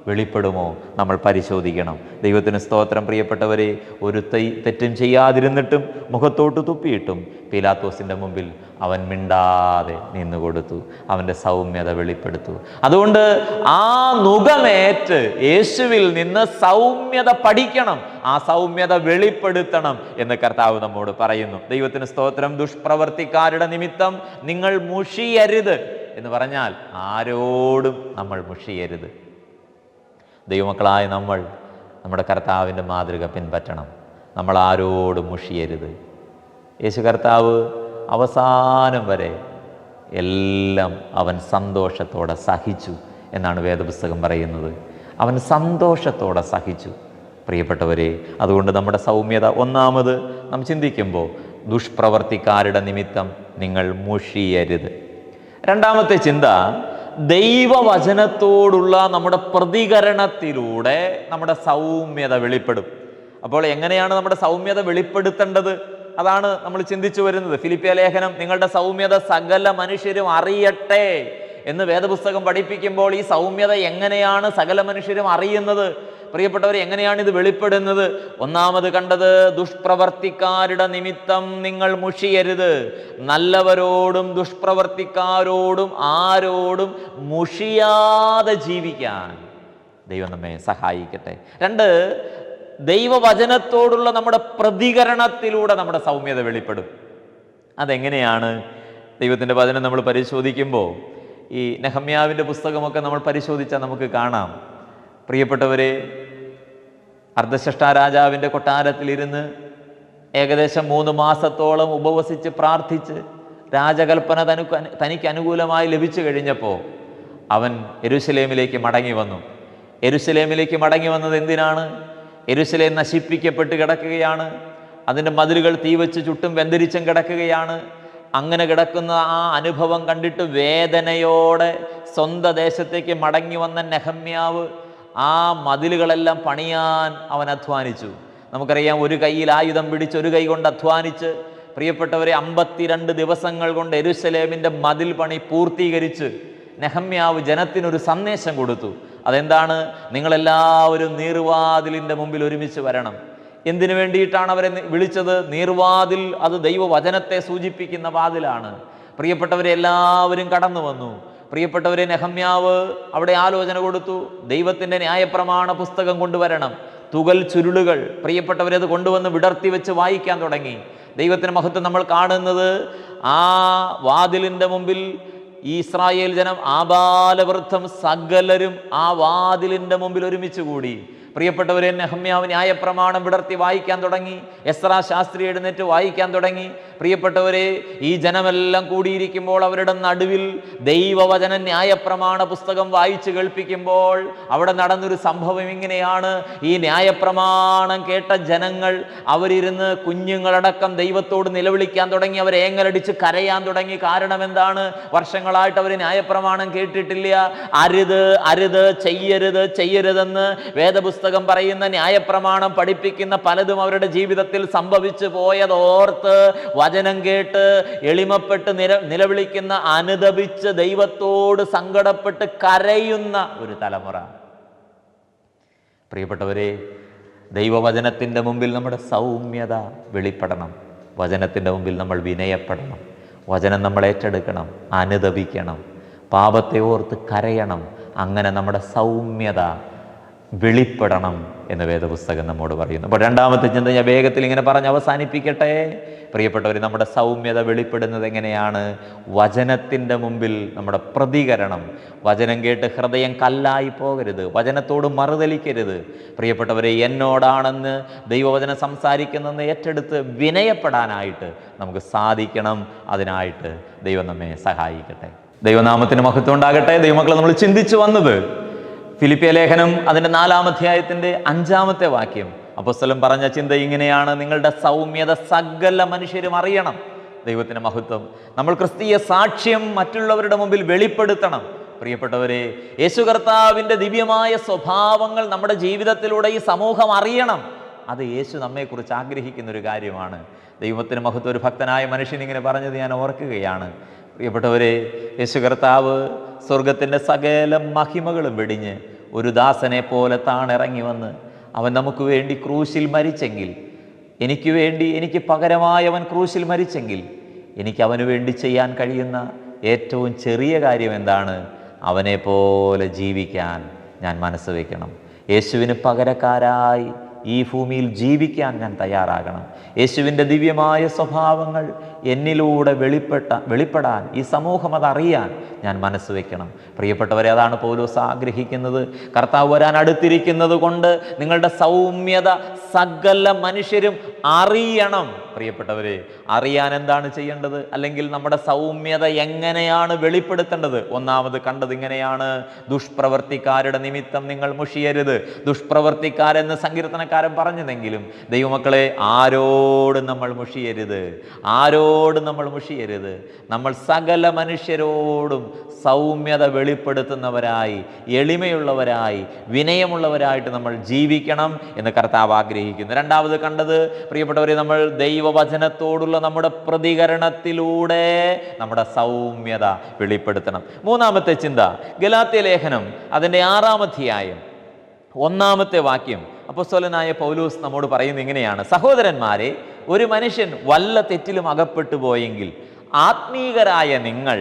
വെളിപ്പെടുമോ? നമ്മൾ പരിശോധിക്കണം. ദൈവത്തിന് സ്തോത്രം. പ്രിയപ്പെട്ടവരെ, ഒരു തെറ്റും ചെയ്യാതിരുന്നിട്ടും മുഖത്തോട്ട് തുപ്പിയിട്ടും പീലാത്തോസിൻ്റെ മുമ്പിൽ അവൻ മിണ്ടാതെ നിന്നുകൊടുത്തു. അവൻ്റെ സൗമ്യത വെളിപ്പെടുത്തു. അതുകൊണ്ട് ആ നുകമേറ്റ് യേശുവിൽ നിന്ന് സൗമ്യത പഠിക്കണം, ആ സൗമ്യത വെളിപ്പെടുത്തണം എന്ന് കർത്താവ് നമ്മോട് പറയുന്നു. ദൈവത്തിന് സ്തോത്രം. ദുഷ്പ്രവർത്തിക്കാരുടെ നിമിത്തം നിങ്ങൾ മുഷിയരുത് എന്ന് പറഞ്ഞാൽ ആരോടും നമ്മൾ മുഷിയരുത്. ദൈവമക്കളായ നമ്മൾ നമ്മുടെ കർത്താവിൻ്റെ മാതൃക പിൻപറ്റണം. നമ്മൾ ആരോടും മുഷിയരുത്. യേശു കർത്താവ് അവസാനം വരെ എല്ലാം അവൻ സന്തോഷത്തോടെ സഹിച്ചു എന്നാണ് വേദപുസ്തകം പറയുന്നത്. അവൻ സന്തോഷത്തോടെ സഹിച്ചു. പ്രിയപ്പെട്ടവരെ, അതുകൊണ്ട് നമ്മുടെ സൗമ്യത ഒന്നാമത് നാം ചിന്തിക്കുമ്പോൾ, ദുഷ്പ്രവർത്തിക്കാരുടെ നിമിത്തം നിങ്ങൾ മുഷിയരുത്. രണ്ടാമത്തെ ചിന്ത, ദൈവവചനത്തോടുള്ള നമ്മുടെ പ്രതികരണത്തിലൂടെ നമ്മുടെ സൗമ്യത വെളിപ്പെടും. അപ്പോൾ എങ്ങനെയാണ് നമ്മുടെ സൗമ്യത വെളിപ്പെടുത്തേണ്ടത്? അതാണ് നമ്മൾ ചിന്തിച്ചു വരുന്നത്. ഫിലിപ്പിയ ലേഖനം, നിങ്ങളുടെ സൗമ്യത സകല മനുഷ്യരും അറിയട്ടെ എന്ന് വേദപുസ്തകം പഠിപ്പിക്കുമ്പോൾ, ഈ സൗമ്യത എങ്ങനെയാണ് സകല മനുഷ്യരും അറിയുന്നത്? പ്രിയപ്പെട്ടവർ, എങ്ങനെയാണ് ഇത് വെളിപ്പെടുന്നത്? ഒന്നാമത് കണ്ടത്, ദുഷ്പ്രവർത്തിക്കാരുടെ നിമിത്തം നിങ്ങൾ മുഷിയരുത്. നല്ലവരോടും ദുഷ്പ്രവർത്തിക്കാരോടും ആരോടും മുഷിയാതെ ജീവിക്കാൻ ദൈവം നമ്മെ സഹായിക്കട്ടെ. രണ്ട്, ദൈവവചനത്തോടുള്ള നമ്മുടെ പ്രതികരണത്തിലൂടെ നമ്മുടെ സൗമ്യത വെളിപ്പെടും. അതെങ്ങനെയാണ്? ദൈവത്തിൻ്റെ വചനം നമ്മൾ പരിശോധിക്കുമ്പോൾ, ഈ നെഹമ്യാവിൻ്റെ പുസ്തകമൊക്കെ നമ്മൾ പരിശോധിച്ചാൽ നമുക്ക് കാണാം. പ്രിയപ്പെട്ടവരെ, അർദ്ധശ്രഷ്ടാ രാജാവിൻ്റെ കൊട്ടാരത്തിലിരുന്ന് ഏകദേശം 3 മാസത്തോളം ഉപവസിച്ച് പ്രാർത്ഥിച്ച് രാജകൽപ്പന തനിക്ക് അനുകൂലമായി ലഭിച്ചു കഴിഞ്ഞപ്പോൾ അവൻ യെരൂശലേമിലേക്ക് മടങ്ങി വന്നു. യെരൂശലേമിലേക്ക് മടങ്ങി വന്നത് എന്തിനാണ്? യെരൂശലേം നശിപ്പിക്കപ്പെട്ട് കിടക്കുകയാണ്. അതിൻ്റെ മതിലുകൾ തീവച്ച് ചുട്ടും വെന്തരിച്ചും കിടക്കുകയാണ്. അങ്ങനെ കിടക്കുന്ന ആ അനുഭവം കണ്ടിട്ട് വേദനയോടെ സ്വന്തം ദേശത്തേക്ക് മടങ്ങി വന്ന നെഹമ്യാവ് ആ മതിലുകളെല്ലാം പണിയാൻ അവൻ അധ്വാനിച്ചു. നമുക്കറിയാം, ഒരു കൈയിൽ ആയുധം പിടിച്ച് ഒരു കൈ കൊണ്ട് അധ്വാനിച്ച് പ്രിയപ്പെട്ടവരെ 52 ദിവസങ്ങൾ കൊണ്ട് യെരൂശലേമിൻ്റെ മതിൽ പണി പൂർത്തീകരിച്ച് നെഹമ്യാവ് ജനത്തിനൊരു സന്ദേശം കൊടുത്തു. അതെന്താണ്? നിങ്ങളെല്ലാവരും നീർവാതിലിൻ്റെ മുമ്പിൽ ഒരുമിച്ച് വരണം. എന്തിനു വേണ്ടിയിട്ടാണ് അവരെ വിളിച്ചത്? നീർവാതിൽ അത് ദൈവവചനത്തെ സൂചിപ്പിക്കുന്ന വാതിലാണ്. പ്രിയപ്പെട്ടവരെ എല്ലാവരും കടന്നു വന്നു. പ്രിയപ്പെട്ടവരെ, നെഹമ്യാവ് അവിടെ ആലോചന കൊടുത്തു. ദൈവത്തിൻ്റെ ന്യായപ്രമാണ പുസ്തകം കൊണ്ടുവരണം. തുകൽ ചുരുളുകൾ പ്രിയപ്പെട്ടവരത് കൊണ്ടുവന്ന് വിടർത്തി വെച്ച് വായിക്കാൻ തുടങ്ങി. ദൈവത്തിൻ്റെ മഹത്വം നമ്മൾ കാണുന്നത്, ആ വാതിലിൻ്റെ മുമ്പിൽ ഇസ്രായേൽ ജനം ആബാലവൃദ്ധം സകലരും ആ വാതിലിൻ്റെ മുമ്പിൽ ഒരുമിച്ച് കൂടി. പ്രിയപ്പെട്ടവരെ, നെഹമ്യാവ് ന്യായപ്രമാണം വിടർത്തി വായിക്കാൻ തുടങ്ങി. എസ്രാ ശാസ്ത്രി എഴുന്നേറ്റ് വായിക്കാൻ തുടങ്ങി. പ്രിയപ്പെട്ടവരെ, ഈ ജനമെല്ലാം കൂടിയിരിക്കുമ്പോൾ അവരുടെ നടുവിൽ ദൈവവചന ന്യായപ്രമാണ പുസ്തകം വായിച്ചു കേൾപ്പിക്കുമ്പോൾ അവിടെ നടന്നൊരു സംഭവം ഇങ്ങനെയാണ്. ഈ ന്യായപ്രമാണം കേട്ട ജനങ്ങൾ അവരിരുന്ന് കുഞ്ഞുങ്ങളടക്കം ദൈവത്തോട് നിലവിളിക്കാൻ തുടങ്ങി. അവർ ഏങ്ങലടിച്ച് കരയാൻ തുടങ്ങി. കാരണം എന്താണ്? വർഷങ്ങളായിട്ട് അവർ ന്യായപ്രമാണം കേട്ടിട്ടില്ല. അരുത് അരുത്, ചെയ്യരുത് ചെയ്യരുതെന്ന് വേദപുസ്തകം പറയുന്ന, ന്യായപ്രമാണം പഠിപ്പിക്കുന്ന പലതും അവരുടെ ജീവിതത്തിൽ സംഭവിച്ചു പോയതോർത്ത് വചനം കേട്ട് എളിമപ്പെട്ട് നിലവിളിക്കുന്ന, അനുതപിച്ച് ദൈവത്തോട് സങ്കടപ്പെട്ട് കരയുന്ന ഒരു തലമുറ. പ്രിയപ്പെട്ടവരെ, ദൈവവചനത്തിൻ്റെ മുമ്പിൽ നമ്മുടെ സൗമ്യത വെളിപ്പെടണം. വചനത്തിൻ്റെ മുമ്പിൽ നമ്മൾ വിനയപ്പെടണം. വചനം നമ്മൾ ഏറ്റെടുക്കണം, അനുതപിക്കണം, പാപത്തെ ഓർത്ത് കരയണം. അങ്ങനെ നമ്മുടെ സൗമ്യത വെളിപ്പെടണം എന്ന് വേദപുസ്തകം നമ്മോട് പറയുന്നു. അപ്പോൾ രണ്ടാമത്തെ ചിന്ത ഞാൻ വേഗത്തിൽ ഇങ്ങനെ പറഞ്ഞ് അവസാനിപ്പിക്കട്ടെ. പ്രിയപ്പെട്ടവർ, നമ്മുടെ സൗമ്യത വെളിപ്പെടുന്നത് എങ്ങനെയാണ്? വചനത്തിൻ്റെ മുമ്പിൽ നമ്മുടെ പ്രതികരണം. വചനം കേട്ട് ഹൃദയം കല്ലായി പോകരുത്. വചനത്തോട് മറുതലിക്കരുത്. പ്രിയപ്പെട്ടവരെ, എന്നോടാണെന്ന് ദൈവവചനം സംസാരിക്കുന്നതെന്ന് ഏറ്റെടുത്ത് വിനയപ്പെടാനായിട്ട് നമുക്ക് സാധിക്കണം. അതിനായിട്ട് ദൈവം നമ്മെ സഹായിക്കട്ടെ. ദൈവനാമത്തിന് മഹത്വം ഉണ്ടാകട്ടെ. ദൈവമക്കളെ, നമ്മൾ ചിന്തിച്ചു വന്നത് ഫിലിപ്പിയ ലേഖനം അതിൻ്റെ 4-ാം അധ്യായത്തിൻ്റെ 5-ാമത്തെ വാക്യം. അപ്പോസ്തലൻ പറഞ്ഞ ചിന്ത ഇങ്ങനെയാണ്: നിങ്ങളുടെ സൗമ്യത സകല മനുഷ്യരും അറിയണം. ദൈവത്തിൻ്റെ മഹത്വം. നമ്മൾ ക്രിസ്തീയ സാക്ഷ്യം മറ്റുള്ളവരുടെ മുമ്പിൽ വെളിപ്പെടുത്തണം. പ്രിയപ്പെട്ടവരെ, യേശു കർത്താവിൻ്റെ ദിവ്യമായ സ്വഭാവങ്ങൾ നമ്മുടെ ജീവിതത്തിലൂടെ ഈ സമൂഹം അറിയണം. അത് യേശു നമ്മെക്കുറിച്ച് ആഗ്രഹിക്കുന്നൊരു കാര്യമാണ്. ദൈവത്തിന് മഹത്വം. ഒരു ഭക്തനായ മനുഷ്യൻ ഇങ്ങനെ പറഞ്ഞത് ഞാൻ ഓർക്കുകയാണ്. പ്രിയപ്പെട്ടവരെ, യേശു കർത്താവ് സ്വർഗത്തിൻ്റെ സകല മഹിമകളും വെടിഞ്ഞ് ഒരു ദാസനെ പോലെ താണിറങ്ങി വന്ന് അവൻ നമുക്ക് വേണ്ടി ക്രൂശിൽ മരിച്ചെങ്കിൽ, എനിക്ക് വേണ്ടി, എനിക്ക് പകരമായി അവൻ ക്രൂശിൽ മരിച്ചെങ്കിൽ, എനിക്ക് അവന് വേണ്ടി ചെയ്യാൻ കഴിയുന്ന ഏറ്റവും ചെറിയ കാര്യം എന്താണ്? അവനെ പോലെ ജീവിക്കാൻ ഞാൻ മനസ്സ് വയ്ക്കണം. യേശുവിന് പകരക്കാരായി ഈ ഭൂമിയിൽ ജീവിക്കാൻ ഞാൻ തയ്യാറാകണം. യേശുവിൻ്റെ ദിവ്യമായ സ്വഭാവങ്ങൾ എന്നിലൂടെ വെളിപ്പെടാൻ ഈ സമൂഹം അതറിയാൻ ഞാൻ മനസ്സ് വയ്ക്കണം. പ്രിയപ്പെട്ടവരെ, അതാണ് പൗലോസ് ആഗ്രഹിക്കുന്നത്. കർത്താവ് വരാൻ അടുത്തിരിക്കുന്നത് കൊണ്ട് നിങ്ങളുടെ സൗമ്യത സകല മനുഷ്യരും അറിയണം. പ്രിയപ്പെട്ടവരെ, അറിയാൻ എന്താണ് ചെയ്യേണ്ടത്? അല്ലെങ്കിൽ നമ്മുടെ സൗമ്യത എങ്ങനെയാണ് വെളിപ്പെടുത്തേണ്ടത്? ഒന്നാമത് കണ്ടത് ഇങ്ങനെയാണ്: ദുഷ്പ്രവർത്തിക്കാരുടെ നിമിത്തം നിങ്ങൾ മുഷിയരുത്. ദുഷ്പ്രവർത്തിക്കാരെന്ന് സങ്കീർത്തനക്കാരൻ പറഞ്ഞതെങ്കിലും ദൈവമക്കളെ, ആരോടും നമ്മൾ മുഷിയരുത്. ആരോടും നമ്മൾ മുഷിയരുത്. നമ്മൾ സകല മനുഷ്യരോടും സൗമ്യത വെളിപ്പെടുത്തുന്നവരായി, എളിമയുള്ളവരായി, വിനയമുള്ളവരായിട്ട് നമ്മൾ ജീവിക്കണം എന്ന് കർത്താവ് ആഗ്രഹിക്കുന്നു. രണ്ടാമത് കണ്ടത്, പ്രിയപ്പെട്ടവരെ, നമ്മൾ ദൈവവചനത്തോടുള്ള നമ്മുടെ പ്രതികരണത്തിലൂടെ നമ്മുടെ സൗമ്യത വെളിപ്പെടുത്തണം. മൂന്നാമത്തെ ചിന്ത, ഗലാത്യ ലേഖനം അതിൻ്റെ 6-ാം അധ്യായം 1-ാമത്തെ വാക്യം. അപ്പോസ്തലനായ പൗലോസ് നമ്മോട് പറയുന്നത് ഇങ്ങനെയാണ്: സഹോദരന്മാരെ, ഒരു മനുഷ്യൻ വല്ല തെറ്റിലും അകപ്പെട്ടു പോയെങ്കിൽ ആത്മീകരായ നിങ്ങൾ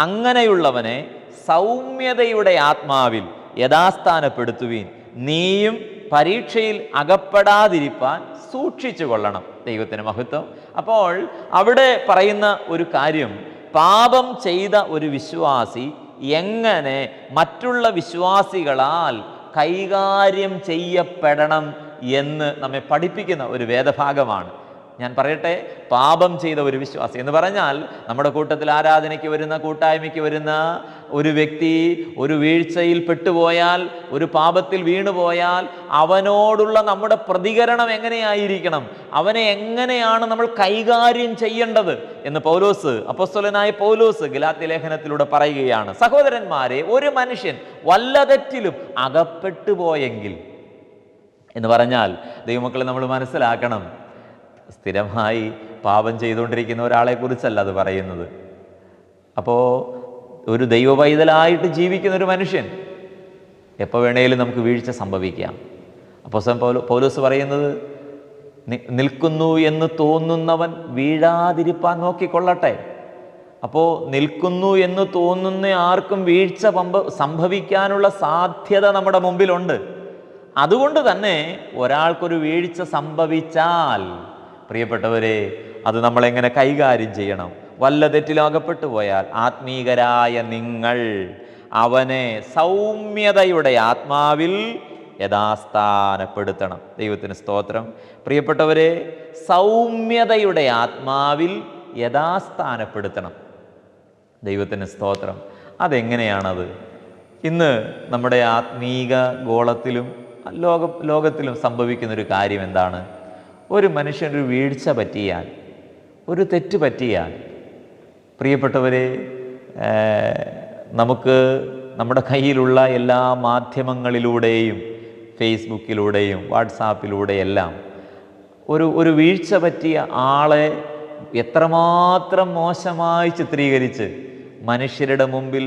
അങ്ങനെയുള്ളവനെ സൗമ്യതയുടെ ആത്മാവിൽ യഥാസ്ഥാനപ്പെടുത്തുവീൻ. നീയും പരീക്ഷയിൽ അകപ്പെടാതിരിപ്പാൻ സൂക്ഷിച്ചു കൊള്ളണം. ദൈവത്തിന് മഹത്വം. അപ്പോൾ അവിടെ പറയുന്ന ഒരു കാര്യം, പാപം ചെയ്ത ഒരു വിശ്വാസി എങ്ങനെ മറ്റുള്ള വിശ്വാസികളാൽ കൈകാര്യം ചെയ്യപ്പെടണം എന്ന് നമ്മെ പഠിപ്പിക്കുന്ന ഒരു വേദഭാഗമാണ്. ഞാൻ പറയട്ടെ, പാപം ചെയ്ത ഒരു വിശ്വാസി എന്ന് പറഞ്ഞാൽ നമ്മുടെ കൂട്ടത്തിൽ ആരാധനയ്ക്ക് വരുന്ന, കൂട്ടായ്മയ്ക്ക് വരുന്ന ഒരു വ്യക്തി ഒരു വീഴ്ചയിൽ പെട്ടുപോയാൽ, ഒരു പാപത്തിൽ വീണുപോയാൽ അവനോടുള്ള നമ്മുടെ പ്രതികരണം എങ്ങനെയായിരിക്കണം, അവനെ എങ്ങനെയാണ് നമ്മൾ കൈകാര്യം ചെയ്യേണ്ടത് എന്ന് പൗലോസ്, അപ്പോസ്തലനായ പൗലോസ് ഗലാത്യ ലേഖനത്തിലൂടെ പറയുകയാണ്. സഹോദരന്മാരെ, ഒരു മനുഷ്യൻ വല്ല തെറ്റിലും അകപ്പെട്ടു പോയെങ്കിൽ എന്ന് പറഞ്ഞാൽ, ദൈവമക്കളെ നമ്മൾ മനസ്സിലാക്കണം, സ്ഥിരമായി പാപം ചെയ്തുകൊണ്ടിരിക്കുന്ന ഒരാളെ കുറിച്ചല്ല അത് പറയുന്നത്. അപ്പോൾ ഒരു ദൈവപൈതലായിട്ട് ജീവിക്കുന്ന ഒരു മനുഷ്യൻ എപ്പോൾ വേണേലും നമുക്ക് വീഴ്ച സംഭവിക്കാം. അപ്പോൾ പൗലോസ് പറയുന്നത്, നിൽക്കുന്നു എന്ന് തോന്നുന്നവൻ വീഴാതിരിപ്പാൻ നോക്കിക്കൊള്ളട്ടെ. അപ്പോൾ നിൽക്കുന്നു എന്ന് തോന്നുന്ന ആർക്കും വീഴ്ച സംഭവിക്കാനുള്ള സാധ്യത നമ്മുടെ മുമ്പിലുണ്ട്. അതുകൊണ്ട് തന്നെ ഒരാൾക്കൊരു വീഴ്ച സംഭവിച്ചാൽ, പ്രിയപ്പെട്ടവരെ, അത് നമ്മളെങ്ങനെ കൈകാര്യം ചെയ്യണം? വല്ല തെറ്റിലും അകപ്പെട്ടു പോയാൽ ആത്മീകരായ നിങ്ങൾ അവനെ സൗമ്യതയുടെ ആത്മാവിൽ യഥാസ്ഥാനപ്പെടുത്തണം. ദൈവത്തിന് സ്തോത്രം. പ്രിയപ്പെട്ടവരെ, സൗമ്യതയുടെ ആത്മാവിൽ യഥാസ്ഥാനപ്പെടുത്തണം. ദൈവത്തിന് സ്തോത്രം. അതെങ്ങനെയാണത്? ഇന്ന് നമ്മുടെ ആത്മീക ഗോളത്തിലും ലോകത്തിലും സംഭവിക്കുന്നൊരു കാര്യം എന്താണ്? ഒരു മനുഷ്യനൊരു വീഴ്ച പറ്റിയാൽ, ഒരു തെറ്റ് പറ്റിയാൽ, പ്രിയപ്പെട്ടവരെ, നമുക്ക് നമ്മുടെ കയ്യിലുള്ള എല്ലാ മാധ്യമങ്ങളിലൂടെയും, ഫേസ്ബുക്കിലൂടെയും വാട്സാപ്പിലൂടെയെല്ലാം ഒരു വീഴ്ച പറ്റിയ ആളെ എത്രമാത്രം മോശമായി ചിത്രീകരിച്ച് മനുഷ്യരുടെ മുമ്പിൽ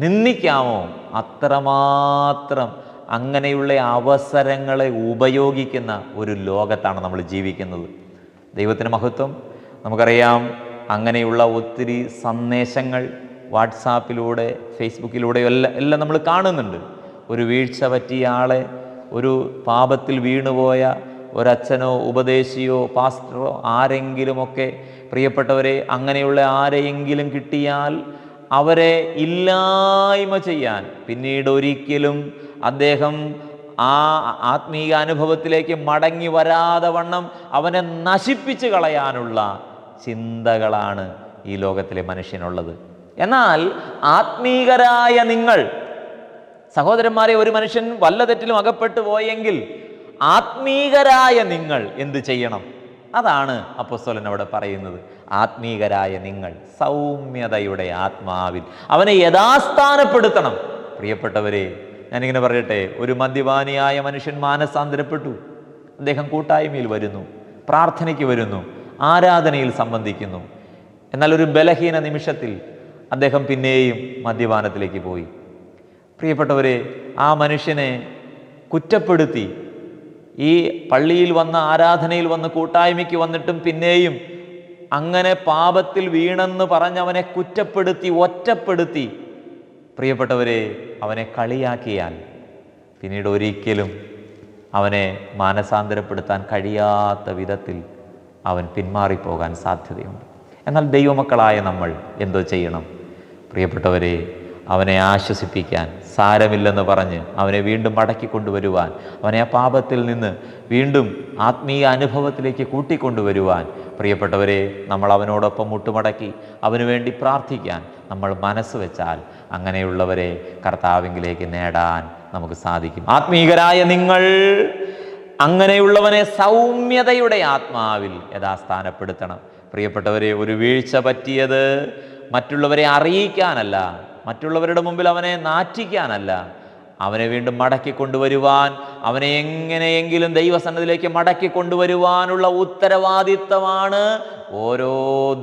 നിന്ദിക്കാമോ അത്രമാത്രം അങ്ങനെയുള്ള അവസരങ്ങളെ ഉപയോഗിക്കുന്ന ഒരു ലോകത്താണ് നമ്മൾ ജീവിക്കുന്നത്. ദൈവത്തിന് മഹത്വം. നമുക്കറിയാം, അങ്ങനെയുള്ള ഒത്തിരി സന്ദേശങ്ങൾ വാട്സാപ്പിലൂടെ, ഫേസ്ബുക്കിലൂടെയോ എല്ലാം നമ്മൾ കാണുന്നുണ്ട്. ഒരു വീഴ്ച പറ്റിയ ആളെ, ഒരു പാപത്തിൽ വീണുപോയ ഒരച്ഛനോ ഉപദേശിയോ പാസ്റ്ററോ ആരെങ്കിലുമൊക്കെ, പ്രിയപ്പെട്ടവരെ, അങ്ങനെയുള്ള ആരെയെങ്കിലും കിട്ടിയാൽ അവരെ ഇല്ലായ്മ ചെയ്യാൻ, പിന്നീട് ഒരിക്കലും അദ്ദേഹം ആ ആത്മീയ അനുഭവത്തിലേക്ക് മടങ്ങി വരാതെ വണ്ണം അവനെ നശിപ്പിച്ച് കളയാനുള്ള ചിന്തകളാണ് ഈ ലോകത്തിലെ മനുഷ്യനുള്ളത്. എന്നാൽ ആത്മീകരായ നിങ്ങൾ, സഹോദരന്മാരെ, ഒരു മനുഷ്യൻ വല്ല തെറ്റിലും അകപ്പെട്ടു പോയെങ്കിൽ ആത്മീകരായ നിങ്ങൾ എന്ത് ചെയ്യണം? അതാണ് അപ്പോസ്തലൻ അവിടെ പറയുന്നത്. ആത്മീകരായ നിങ്ങൾ സൗമ്യതയുടെ ആത്മാവിൽ അവനെ യഥാസ്ഥാനപ്പെടുത്തണം. പ്രിയപ്പെട്ടവരെ, ഞാനിങ്ങനെ പറയട്ടെ, ഒരു മദ്യപാനിയായ മനുഷ്യൻ മാനസാന്തരപ്പെട്ടു. അദ്ദേഹം കൂട്ടായ്മയിൽ വരുന്നു, പ്രാർത്ഥനയ്ക്ക് വരുന്നു, ആരാധനയിൽ സംബന്ധിക്കുന്നു. എന്നാൽ ഒരു ബലഹീന നിമിഷത്തിൽ അദ്ദേഹം പിന്നെയും മദ്യപാനത്തിലേക്ക് പോയി. പ്രിയപ്പെട്ടവരെ, ആ മനുഷ്യനെ കുറ്റപ്പെടുത്തി, ഈ പള്ളിയിൽ വന്ന, ആരാധനയിൽ വന്ന്, കൂട്ടായ്മയ്ക്ക് വന്നിട്ടും പിന്നെയും അങ്ങനെ പാപത്തിൽ വീണെന്ന് പറഞ്ഞവനെ കുറ്റപ്പെടുത്തി, ഒറ്റപ്പെടുത്തി, പ്രിയപ്പെട്ടവരെ, അവനെ കളിയാക്കിയാൽ പിന്നീട് ഒരിക്കലും അവനെ മാനസാന്തരപ്പെടുത്താൻ കഴിയാത്ത വിധത്തിൽ അവൻ പിന്മാറിപ്പോകാൻ സാധ്യതയുണ്ട്. എന്നാൽ ദൈവമക്കളായ നമ്മൾ എന്തോ ചെയ്യണം? പ്രിയപ്പെട്ടവരെ, അവനെ ആശ്വസിപ്പിക്കാൻ, സാരമില്ലെന്ന് പറഞ്ഞ് അവനെ വീണ്ടും മടക്കി കൊണ്ടുവരുവാൻ, അവനെ ആ പാപത്തിൽ നിന്ന് വീണ്ടും ആത്മീയ അനുഭവത്തിലേക്ക് കൂട്ടിക്കൊണ്ടുവരുവാൻ, പ്രിയപ്പെട്ടവരെ, നമ്മൾ അവനോടൊപ്പം മുട്ടുമടക്കി അവന് വേണ്ടി പ്രാർത്ഥിക്കാൻ നമ്മൾ മനസ്സ് വെച്ചാൽ അങ്ങനെയുള്ളവരെ കർത്താവിലേക്ക് നേടാൻ നമുക്ക് സാധിക്കും. ആത്മീകരായ നിങ്ങൾ അങ്ങനെയുള്ളവനെ സൗമ്യതയുടെ ആത്മാവിൽ യഥാസ്ഥാനപ്പെടുത്തണം. പ്രിയപ്പെട്ടവരെ, ഒരു വീഴ്ച പറ്റിയത് മറ്റുള്ളവരെ അറിയിക്കാനല്ല, മറ്റുള്ളവരുടെ മുമ്പിൽ അവനെ നാറ്റിക്കാനല്ല, അവനെ വീണ്ടും മടക്കി കൊണ്ടുവരുവാൻ, അവനെ എങ്ങനെയെങ്കിലും ദൈവസന്നിധിയിലേക്ക് മടക്കി കൊണ്ടുവരുവാനുള്ള ഉത്തരവാദിത്തമാണ് ഓരോ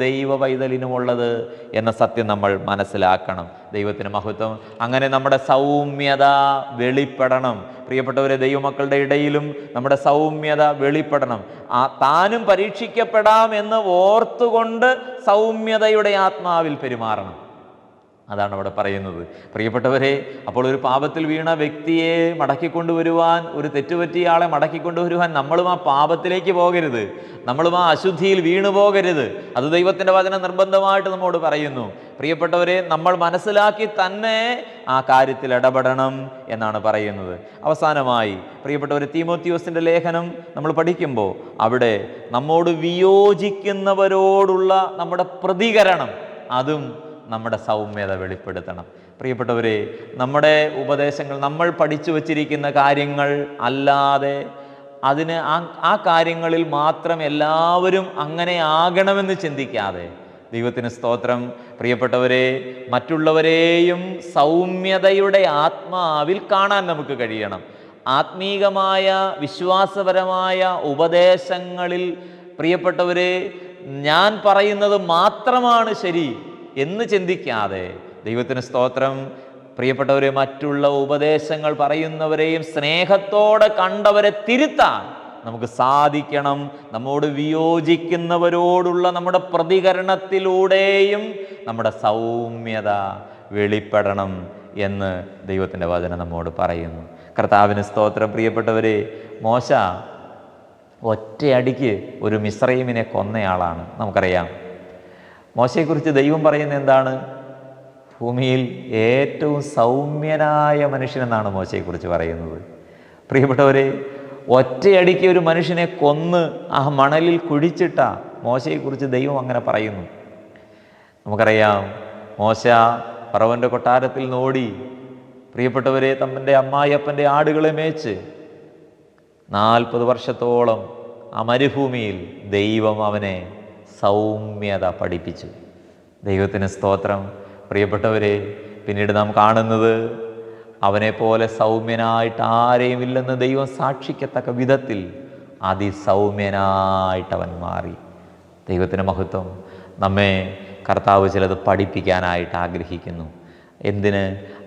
ദൈവ പൈതലിനുമുള്ളത് എന്ന സത്യം നമ്മൾ മനസ്സിലാക്കണം. ദൈവത്തിന് മഹത്വം. അങ്ങനെ നമ്മുടെ സൗമ്യത വെളിപ്പെടണം. പ്രിയപ്പെട്ടവരെ, ദൈവമക്കളുടെ ഇടയിലും നമ്മുടെ സൗമ്യത വെളിപ്പെടണം. താനും പരീക്ഷിക്കപ്പെടാം എന്ന് ഓർത്തുകൊണ്ട് സൗമ്യതയുടെ ആത്മാവിൽ പെരുമാറണം. അതാണ് അവിടെ പറയുന്നത്. പ്രിയപ്പെട്ടവരെ, അപ്പോൾ ഒരു പാപത്തിൽ വീണ വ്യക്തിയെ മടക്കിക്കൊണ്ടുവരുവാൻ, ഒരു തെറ്റുപറ്റിയ ആളെ മടക്കിക്കൊണ്ടുവരുവാൻ നമ്മളും ആ പാപത്തിലേക്ക് പോകരുത്, നമ്മളും ആ അശുദ്ധിയിൽ വീണു പോകരുത്. അത് ദൈവത്തിൻ്റെ വചനം നിർബന്ധമായിട്ട് നമ്മോട് പറയുന്നു. പ്രിയപ്പെട്ടവരെ, നമ്മൾ മനസ്സിലാക്കി തന്നെ ആ കാര്യത്തിൽ ഇടപെടണം എന്നാണ് പറയുന്നത്. അവസാനമായി പ്രിയപ്പെട്ടവരെ, തീമോത്തിയോസിൻ്റെ ലേഖനം നമ്മൾ പഠിക്കുമ്പോൾ അവിടെ നമ്മോട് വിയോജിക്കുന്നവരോടുള്ള നമ്മുടെ പ്രതികരണം, അതും നമ്മുടെ സൗമ്യത വെളിപ്പെടുത്തണം. പ്രിയപ്പെട്ടവരെ, നമ്മുടെ ഉപദേശങ്ങൾ, നമ്മൾ പഠിച്ചു വച്ചിരിക്കുന്ന കാര്യങ്ങൾ അല്ലാതെ അതിന് ആ കാര്യങ്ങളിൽ മാത്രം എല്ലാവരും അങ്ങനെ ആകണമെന്ന് ചിന്തിക്കാതെ, ദൈവത്തിന് സ്തോത്രം, പ്രിയപ്പെട്ടവരെ, മറ്റുള്ളവരെയും സൗമ്യതയുടെ ആത്മാവിൽ കാണാൻ നമുക്ക് കഴിയണം. ആത്മീകമായ വിശ്വാസപരമായ ഉപദേശങ്ങളിൽ പ്രിയപ്പെട്ടവരെ, ഞാൻ പറയുന്നത് മാത്രമാണ് ശരി എന്ന് ചിന്തിക്കാതെ, ദൈവത്തിന് സ്തോത്രം, പ്രിയപ്പെട്ടവരെ, മറ്റുള്ള ഉപദേശങ്ങൾ പറയുന്നവരെയും സ്നേഹത്തോടെ കണ്ടവരെ തിരുത്താൻ നമുക്ക് സാധിക്കണം. നമ്മോട് വിയോജിക്കുന്നവരോടുള്ള നമ്മുടെ പ്രതികരണത്തിലൂടെയും നമ്മുടെ സൗമ്യത വെളിപ്പെടണം എന്ന് ദൈവത്തിൻ്റെ വചനം നമ്മോട് പറയുന്നു. കർത്താവിന് സ്തോത്രം. പ്രിയപ്പെട്ടവരെ, മോശ ഒറ്റയടിക്ക് ഒരു മിസ്രയീമിനെ കൊന്നയാളാണ്, നമുക്കറിയാം. മോശയെക്കുറിച്ച് ദൈവം പറയുന്നത് എന്താണ്? ഭൂമിയിൽ ഏറ്റവും സൗമ്യനായ മനുഷ്യനെന്നാണ് മോശയെക്കുറിച്ച് പറയുന്നത്. പ്രിയപ്പെട്ടവരെ, ഒറ്റയടിക്ക് ഒരു മനുഷ്യനെ കൊന്ന് ആ മണലിൽ കുഴിച്ചിട്ട മോശയെക്കുറിച്ച് ദൈവം അങ്ങനെ പറയുന്നു. നമുക്കറിയാം, മോശ ഫറവോന്റെ കൊട്ടാരത്തിൽ നോടി, പ്രിയപ്പെട്ടവരെ, തമ്മൻ്റെ അമ്മായിയപ്പൻ്റെ ആടുകളെ മേച്ച് 40 വർഷത്തോളം ആ മരുഭൂമിയിൽ ദൈവം അവനെ സൗമ്യത പഠിപ്പിച്ചു. ദൈവത്തിന് സ്തോത്രം. പ്രിയപ്പെട്ടവരെ, പിന്നീട് നാം കാണുന്നത് അവനെ പോലെ സൗമ്യനായിട്ട് ആരെയും ഇല്ലെന്ന് ദൈവം സാക്ഷിക്കത്തക്ക വിധത്തിൽ അതിസൗമ്യനായിട്ടവൻ മാറി. ദൈവത്തിന് മഹത്വം. നമ്മെ കർത്താവ് ചിലത് പഠിപ്പിക്കാനായിട്ട് ആഗ്രഹിക്കുന്നു. എന്തിന്?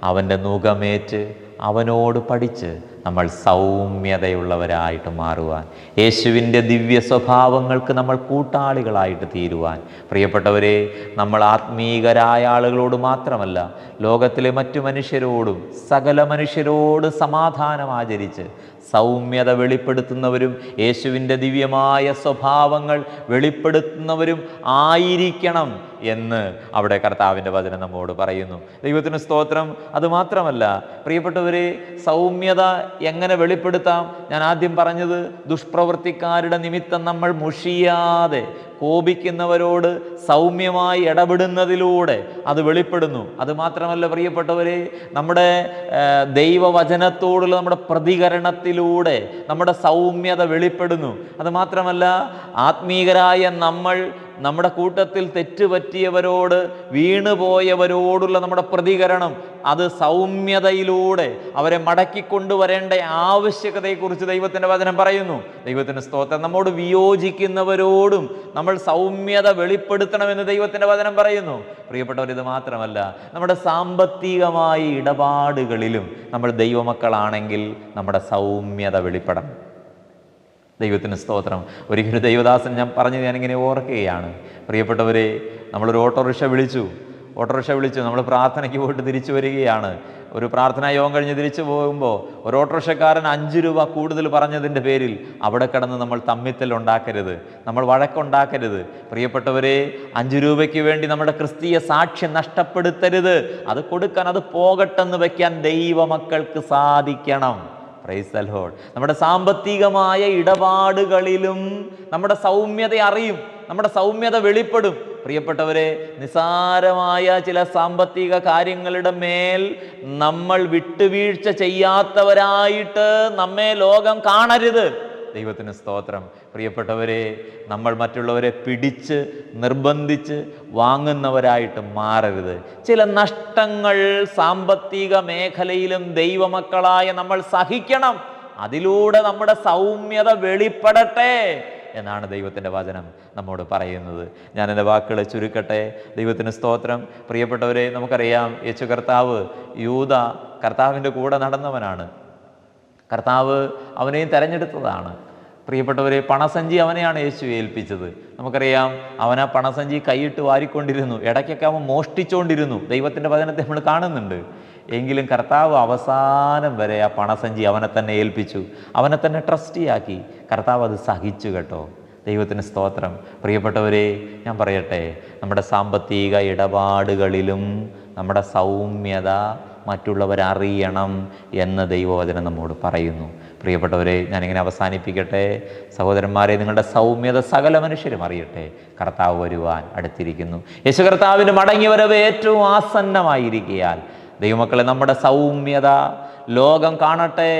അവൻ്റെ നുകമേറ്റ് അവനോട് പഠിച്ച് നമ്മൾ സൗമ്യതയുള്ളവരായിട്ട് മാറുവാൻ, യേശുവിൻ്റെ ദിവ്യ സ്വഭാവങ്ങൾക്ക് നമ്മൾ കൂട്ടാളികളായിട്ട് തീരുവാൻ. പ്രിയപ്പെട്ടവരെ, നമ്മൾ ആത്മീകരായ ആളുകളോട് മാത്രമല്ല, ലോകത്തിലെ മറ്റു മനുഷ്യരോടും സകല മനുഷ്യരോട് സമാധാനം ആചരിച്ച് സൗമ്യത വെളിപ്പെടുത്തുന്നവരും യേശുവിൻ്റെ ദിവ്യമായ സ്വഭാവങ്ങൾ വെളിപ്പെടുത്തുന്നവരും ആയിരിക്കണം എന്ന് അവിടെ കർത്താവിൻ്റെ വചനം നമ്മോട് പറയുന്നു. ദൈവത്തിന് സ്തോത്രം. അതുമാത്രമല്ല പ്രിയപ്പെട്ടവരെ, സൗമ്യത എങ്ങനെ വെളിപ്പെടുത്താം? ഞാൻ ആദ്യം പറഞ്ഞത്, ദുഷ്പ്രവൃത്തിക്കാരുടെ നിമിത്തം നമ്മൾ മുഷിയാതെ കോപിക്കുന്നവരോട് സൗമ്യമായി ഇടപെടുന്നതിലൂടെ അത് വെളിപ്പെടുന്നു. അതുമാത്രമല്ല പ്രിയപ്പെട്ടവരെ, നമ്മുടെ ദൈവവചനത്തോടുള്ള നമ്മുടെ പ്രതികരണത്തിലൂടെ നമ്മുടെ സൗമ്യത വെളിപ്പെടുന്നു. അതുമാത്രമല്ല, ആത്മീകരായ നമ്മൾ നമ്മുടെ കൂട്ടത്തിൽ തെറ്റുപറ്റിയവരോട്, വീണുപോയവരോടുള്ള നമ്മുടെ പ്രതികരണം, അത് സൗമ്യതയിലൂടെ അവരെ മടക്കിക്കൊണ്ടുവരേണ്ട ആവശ്യകതയെക്കുറിച്ച് ദൈവത്തിൻ്റെ വചനം പറയുന്നു. ദൈവത്തിന് സ്തോത്രം. നമ്മോട് വിയോജിക്കുന്നവരോടും നമ്മൾ സൗമ്യത വെളിപ്പെടുത്തണമെന്ന് ദൈവത്തിൻ്റെ വചനം പറയുന്നു. പ്രിയപ്പെട്ടവർ, ഇത് മാത്രമല്ല, നമ്മുടെ സാമ്പത്തികമായ ഇടപാടുകളിലും നമ്മൾ ദൈവമക്കളാണെങ്കിൽ നമ്മുടെ സൗമ്യത വെളിപ്പെടണം. ദൈവത്തിന് സ്തോത്രം. ഒരിക്കലും ദൈവദാസൻ ഞാൻ പറഞ്ഞത് ഞാനിങ്ങനെ ഓർക്കുകയാണ്. പ്രിയപ്പെട്ടവരെ, നമ്മളൊരു ഓട്ടോറിക്ഷ വിളിച്ചു, നമ്മൾ പ്രാർത്ഥനയ്ക്ക് പോയിട്ട് തിരിച്ചു വരികയാണ്. ഒരു പ്രാർത്ഥനാ യോഗം കഴിഞ്ഞ് തിരിച്ചു പോകുമ്പോൾ ഒരു ഓട്ടോറിക്ഷക്കാരൻ 5 രൂപ കൂടുതൽ പറഞ്ഞതിൻ്റെ പേരിൽ അവിടെ കിടന്ന് നമ്മൾ തമ്മിത്തൽ ഉണ്ടാക്കരുത്, നമ്മൾ വഴക്കുണ്ടാക്കരുത്. പ്രിയപ്പെട്ടവരെ, 5 രൂപയ്ക്ക് വേണ്ടി നമ്മുടെ ക്രിസ്തീയ സാക്ഷ്യം നഷ്ടപ്പെടുത്തരുത്. അത് കൊടുക്കാൻ, അത് പോകട്ടെന്ന് വയ്ക്കാൻ ദൈവമക്കൾക്ക് സാധിക്കണം. Praise the Lord. നമ്മുടെ സാമ്പത്തികമായ ഇടപാടുകളിലും നമ്മുടെ സൗമ്യത അറിയും, നമ്മുടെ സൗമ്യത വെളിപ്പെടും. പ്രിയപ്പെട്ടവരെ, നിസാരമായ ചില സാമ്പത്തിക കാര്യങ്ങളുടെ മേൽ നമ്മൾ വിട്ടുവീഴ്ച ചെയ്യാത്തവരായിട്ട് നമ്മെ ലോകം കാണരുത്. ദൈവത്തിന് സ്തോത്രം. പ്രിയപ്പെട്ടവരെ, നമ്മൾ മറ്റുള്ളവരെ പിടിച്ച് നിർബന്ധിച്ച് വാങ്ങുന്നവരായിട്ട് മാറരുത്. ചില നഷ്ടങ്ങൾ സാമ്പത്തിക മേഖലയിലും ദൈവമക്കളായ നമ്മൾ സഹിക്കണം. അതിലൂടെ നമ്മുടെ സൗമ്യത വെളിപ്പെടട്ടെ എന്നാണ് ദൈവത്തിൻ്റെ വചനം നമ്മോട് പറയുന്നത്. ഞാൻ എൻ്റെ വാക്കുകളെ ചുരുക്കട്ടെ. ദൈവത്തിന് സ്തോത്രം. പ്രിയപ്പെട്ടവരെ, നമുക്കറിയാം, യേശു കർത്താവ് കർത്താവിൻ്റെ കൂടെ നടന്നവനാണ്. കർത്താവ് അവനെയും തെരഞ്ഞെടുത്തതാണ്. പ്രിയപ്പെട്ടവരെ, പണസഞ്ചി അവനെയാണ് യേശു ഏൽപ്പിച്ചത്. നമുക്കറിയാം, അവൻ ആ പണസഞ്ചി കൈയിട്ട് വാരിക്കൊണ്ടിരുന്നു, ഇടയ്ക്കൊക്കെ അവൻ മോഷ്ടിച്ചുകൊണ്ടിരുന്നു. ദൈവത്തിൻ്റെ വചനത്തെ നമ്മൾ കാണുന്നുണ്ട്. എങ്കിലും കർത്താവ് അവസാനം വരെ ആ പണസഞ്ചി അവനെ തന്നെ ഏൽപ്പിച്ചു, അവനെ തന്നെ ട്രസ്റ്റിയാക്കി. കർത്താവ് അത് സഹിച്ചു കേട്ടോ. ദൈവത്തിന് സ്തോത്രം. പ്രിയപ്പെട്ടവരെ, ഞാൻ പറയട്ടെ, നമ്മുടെ സാമ്പത്തിക ഇടപാടുകളിലും നമ്മുടെ സൗമ്യത മറ്റുള്ളവരറിയണം എന്ന് ദൈവവചനം നമ്മോട് പറയുന്നു. പ്രിയപ്പെട്ടവരെ, ഞാനിങ്ങനെ അവസാനിപ്പിക്കട്ടെ. സഹോദരന്മാരെ, നിങ്ങളുടെ സൗമ്യത സകല മനുഷ്യരും അറിയട്ടെ. കർത്താവ് വരുവാൻ അടുത്തിരിക്കുന്നു. യേശു കർത്താവിൻ്റെ മടങ്ങി വരവ് ഏറ്റവും ആസന്നമായിരിക്കയാൽ ദൈവമക്കളെ, നമ്മുടെ സൗമ്യത ലോകം കാണട്ടെ,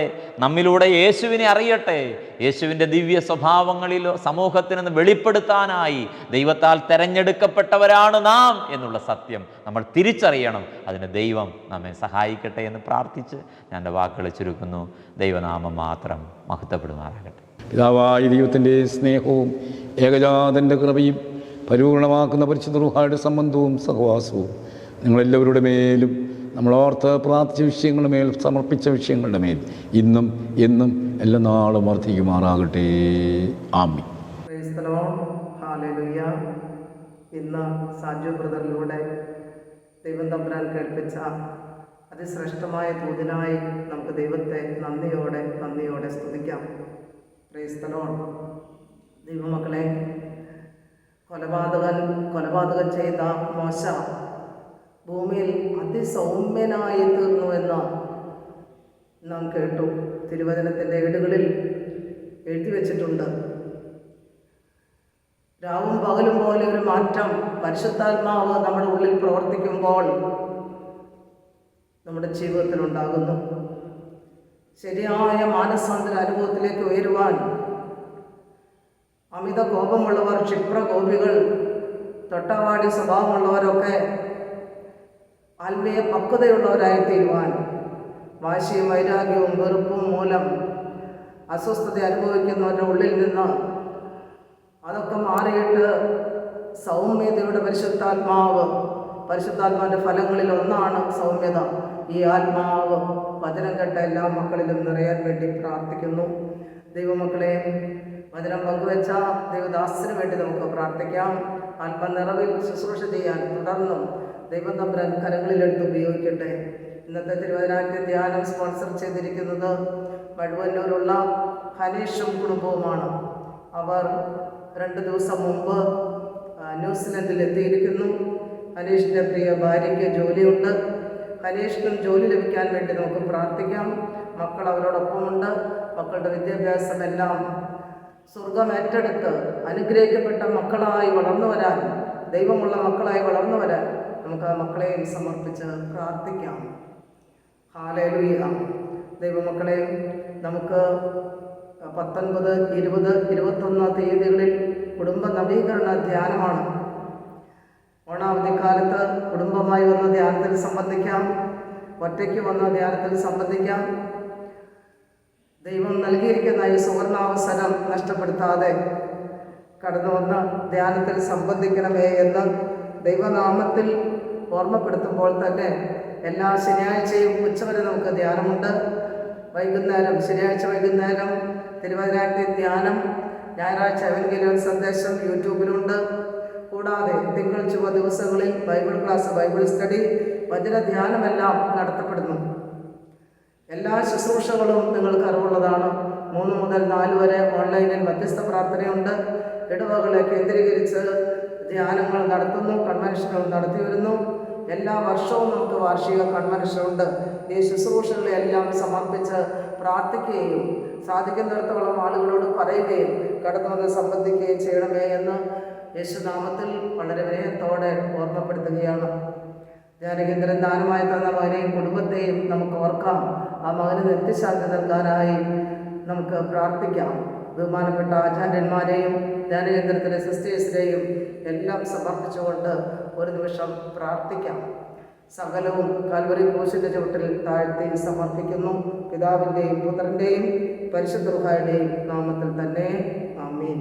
നമ്മിലൂടെ യേശുവിനെ അറിയട്ടെ. യേശുവിൻ്റെ ദിവ്യ സ്വഭാവങ്ങളിലോ സമൂഹത്തിന് വെളിപ്പെടുത്താനായി ദൈവത്താൽ തെരഞ്ഞെടുക്കപ്പെട്ടവരാണ് നാം എന്നുള്ള സത്യം നമ്മൾ തിരിച്ചറിയണം. അതിന് ദൈവം നമ്മെ സഹായിക്കട്ടെ എന്ന് പ്രാർത്ഥിച്ച് ഞാൻ എൻ്റെ വാക്കുകൾ ചുരുക്കുന്നു. ദൈവനാമം മാത്രം മഹത്വപ്പെടുമാറാകട്ടെ. പിതാവായ ദൈവത്തിൻ്റെ സ്നേഹവും ഏകജാതൻ്റെ കൃപയും പരിപൂർണമാക്കുന്ന പരിശുദ്ധ റൂഹായുടെ സംബന്ധവും സഹവാസവും നിങ്ങളെല്ലാവരുടെ മേലും, നമ്മളോർത്ത് പ്രാർത്ഥിച്ച വിഷയങ്ങളുടെ മേൽ, സമർപ്പിച്ച വിഷയങ്ങളുടെ മേൽ ഇന്നും എന്നും എല്ലാ നാളും വർദ്ധിക്കുമാറാകട്ടെ. ആമീൻ. ഹല്ലേലൂയ. ഇന്ന് സാജു ബ്രദറിലൂടെ ദൈവം തമ്പുരാൻ കേൾപ്പിച്ച അതിശ്രേഷ്ഠമായ ദൂതനായി നമുക്ക് ദൈവത്തെ നന്ദിയോടെ സ്തുതിക്കാം. Praise the Lord. ദൈവമക്കളെ, കൊലപാതകം ചെയ്ത മോശ ഭൂമിയിൽ അതിസൗമ്യനായി തീർന്നു എന്ന് നാം കേട്ടു. തിരുവചനത്തിൻ്റെ ഏടുകളിൽ എഴുതി വച്ചിട്ടുണ്ട്. രാവും പകലും പോലെ ഒരു മാറ്റം പരിശുദ്ധാത്മാവ് നമ്മുടെ ഉള്ളിൽ പ്രവർത്തിക്കുമ്പോൾ നമ്മുടെ ജീവിതത്തിലുണ്ടാകുന്നു. ശരിയായ മാനസാന്തര അനുഭവത്തിലേക്ക് ഉയരുവാൻ അമിത കോപമുള്ളവർ, ക്ഷിപ്രകോപികൾ, തൊട്ടവാടി സ്വഭാവമുള്ളവരൊക്കെ ആത്മീയ പക്വതയുള്ളവരായിത്തീരുവാൻ, വാശിയും വൈരാഗ്യവും വെറുപ്പും മൂലം അസ്വസ്ഥത അനുഭവിക്കുന്നവരുടെ ഉള്ളിൽ നിന്ന് അതൊക്കെ മാറിയിട്ട് സൗമ്യതയുടെ പരിശുദ്ധാത്മാവിൻ്റെ ഫലങ്ങളിൽ ഒന്നാണ് സൗമ്യത. ഈ ആത്മാവ് വചനം കേട്ട എല്ലാ മക്കളിലും നിറയാൻ വേണ്ടി പ്രാർത്ഥിക്കുന്നു. ദൈവമക്കളെ, വചനം പങ്കുവെച്ച ദൈവദാസന് വേണ്ടി നമുക്ക് പ്രാർത്ഥിക്കാം. ആത്മനിറവിൽ ശുശ്രൂഷ ചെയ്യാൻ തുടർന്നും ദൈവം തമ്പുരാൻ കരങ്ങളിലെടുത്ത് ഉപയോഗിക്കട്ടെ. ഇന്നത്തെ തിരുവചനാറ്റ് ധ്യാനം സ്പോൺസർ ചെയ്തിരിക്കുന്നത് വഴുവന്നൂരുള്ള ഹനീഷും കുടുംബവുമാണ്. അവർ 2 ദിവസം മുമ്പ് ന്യൂസിലൻഡിൽ എത്തിയിരിക്കുന്നു. ഹനീഷിൻ്റെ പ്രിയ ഭാര്യയ്ക്ക് ജോലിയുണ്ട്. ഹനീഷിനും ജോലി ലഭിക്കാൻ വേണ്ടി നമുക്ക് പ്രാർത്ഥിക്കാം. മക്കൾ അവരോടൊപ്പമുണ്ട്. മക്കളുടെ വിദ്യാഭ്യാസമെല്ലാം സ്വർഗം ഏറ്റെടുത്ത് അനുഗ്രഹിക്കപ്പെട്ട മക്കളായി വളർന്നു വരാൻ, ദൈവമുള്ള മക്കളായി വളർന്നു വരാൻ നമുക്ക് ആ മക്കളെയും സമർപ്പിച്ച് പ്രാർത്ഥിക്കാം. ഹല്ലേലൂയ. ദൈവമക്കളെ, നമുക്ക് 19, 20, 21 തീയതികളിൽ കുടുംബ നവീകരണ ധ്യാനമാണ്. ഓണാവധിക്കാലത്ത് കുടുംബമായി വന്ന ധ്യാനത്തിൽ സംബന്ധിക്കാം, ഒറ്റയ്ക്ക് വന്ന ധ്യാനത്തിൽ സംബന്ധിക്കാം. ദൈവം നൽകിയിരിക്കുന്ന ഈ സുവർണാവസരം നഷ്ടപ്പെടുത്താതെ കടന്നു വന്ന് ധ്യാനത്തിൽ സംബന്ധിക്കണമേ എന്ന് ദൈവനാമത്തിൽ ഓർമ്മപ്പെടുത്തുമ്പോൾ തന്നെ എല്ലാ ശനിയാഴ്ചയും ഉച്ചവരെ നമുക്ക് ധ്യാനമുണ്ട്. ശനിയാഴ്ച വൈകുന്നേരം തിരുവചനാഗ്നി ധ്യാനം, ഞായറാഴ്ച എവൻഗേലിയൻ സന്ദേശം യൂട്യൂബിലുണ്ട്. കൂടാതെ തിങ്കൾ ചൊവ്വ ദിവസങ്ങളിൽ ബൈബിൾ ക്ലാസ്, ബൈബിൾ സ്റ്റഡി, വചനധ്യാനമെല്ലാം നടത്തപ്പെടുന്നു. എല്ലാ ശുശ്രൂഷകളും നിങ്ങൾക്ക് അറിവുള്ളതാണ്. 3 മുതൽ 4 വരെ ഓൺലൈനിൽ മധ്യസ്ഥ പ്രാർത്ഥനയുണ്ട്. ഇടവകളെ കേന്ദ്രീകരിച്ച് ധ്യാനങ്ങൾ നടത്തുന്നു, കൺവെൻഷനുകൾ നടത്തി വരുന്നു. എല്ലാ വർഷവും നമുക്ക് വാർഷിക കൺവെൻഷനുണ്ട്. ഈ ശുശ്രൂഷകളെല്ലാം സമർപ്പിച്ച് പ്രാർത്ഥിക്കുകയും സാധിക്കുന്നിടത്തോളം ആളുകളോട് പറയുകയും കടന്നു വന്ന് സംബന്ധിക്കുകയും ചെയ്യണമേ എന്ന് യേശുനാമത്തിൽ വളരെ വിനയത്തോടെ ഓർമ്മപ്പെടുത്തുകയാണ്. ധ്യാനകേന്ദ്രം ദാനമായി തന്ന മകനെയും കുടുംബത്തെയും നമുക്ക് ഓർക്കാം. ആ മകന് നിത്യശാന്തി നൽകാനായി നമുക്ക് പ്രാർത്ഥിക്കാം. ബഹുമാനപ്പെട്ട ആചാര്യന്മാരെയും ധ്യാനകേന്ദ്രത്തിലെ സിസ്റ്റേഴ്സിനെയും എല്ലാം സമർപ്പിച്ചുകൊണ്ട് ഒരു നിമിഷം പ്രാർത്ഥിക്കാം. സകലവും കാൽവരി ക്രൂശിന്റെ ചുവട്ടിൽ താഴ്ത്തി സമർപ്പിക്കുന്നു. പിതാവിൻ്റെയും പുത്രൻ്റെയും പരിശുദ്ധ റൂഹായുടെയും നാമത്തിൽ തന്നെ. ആമീൻ.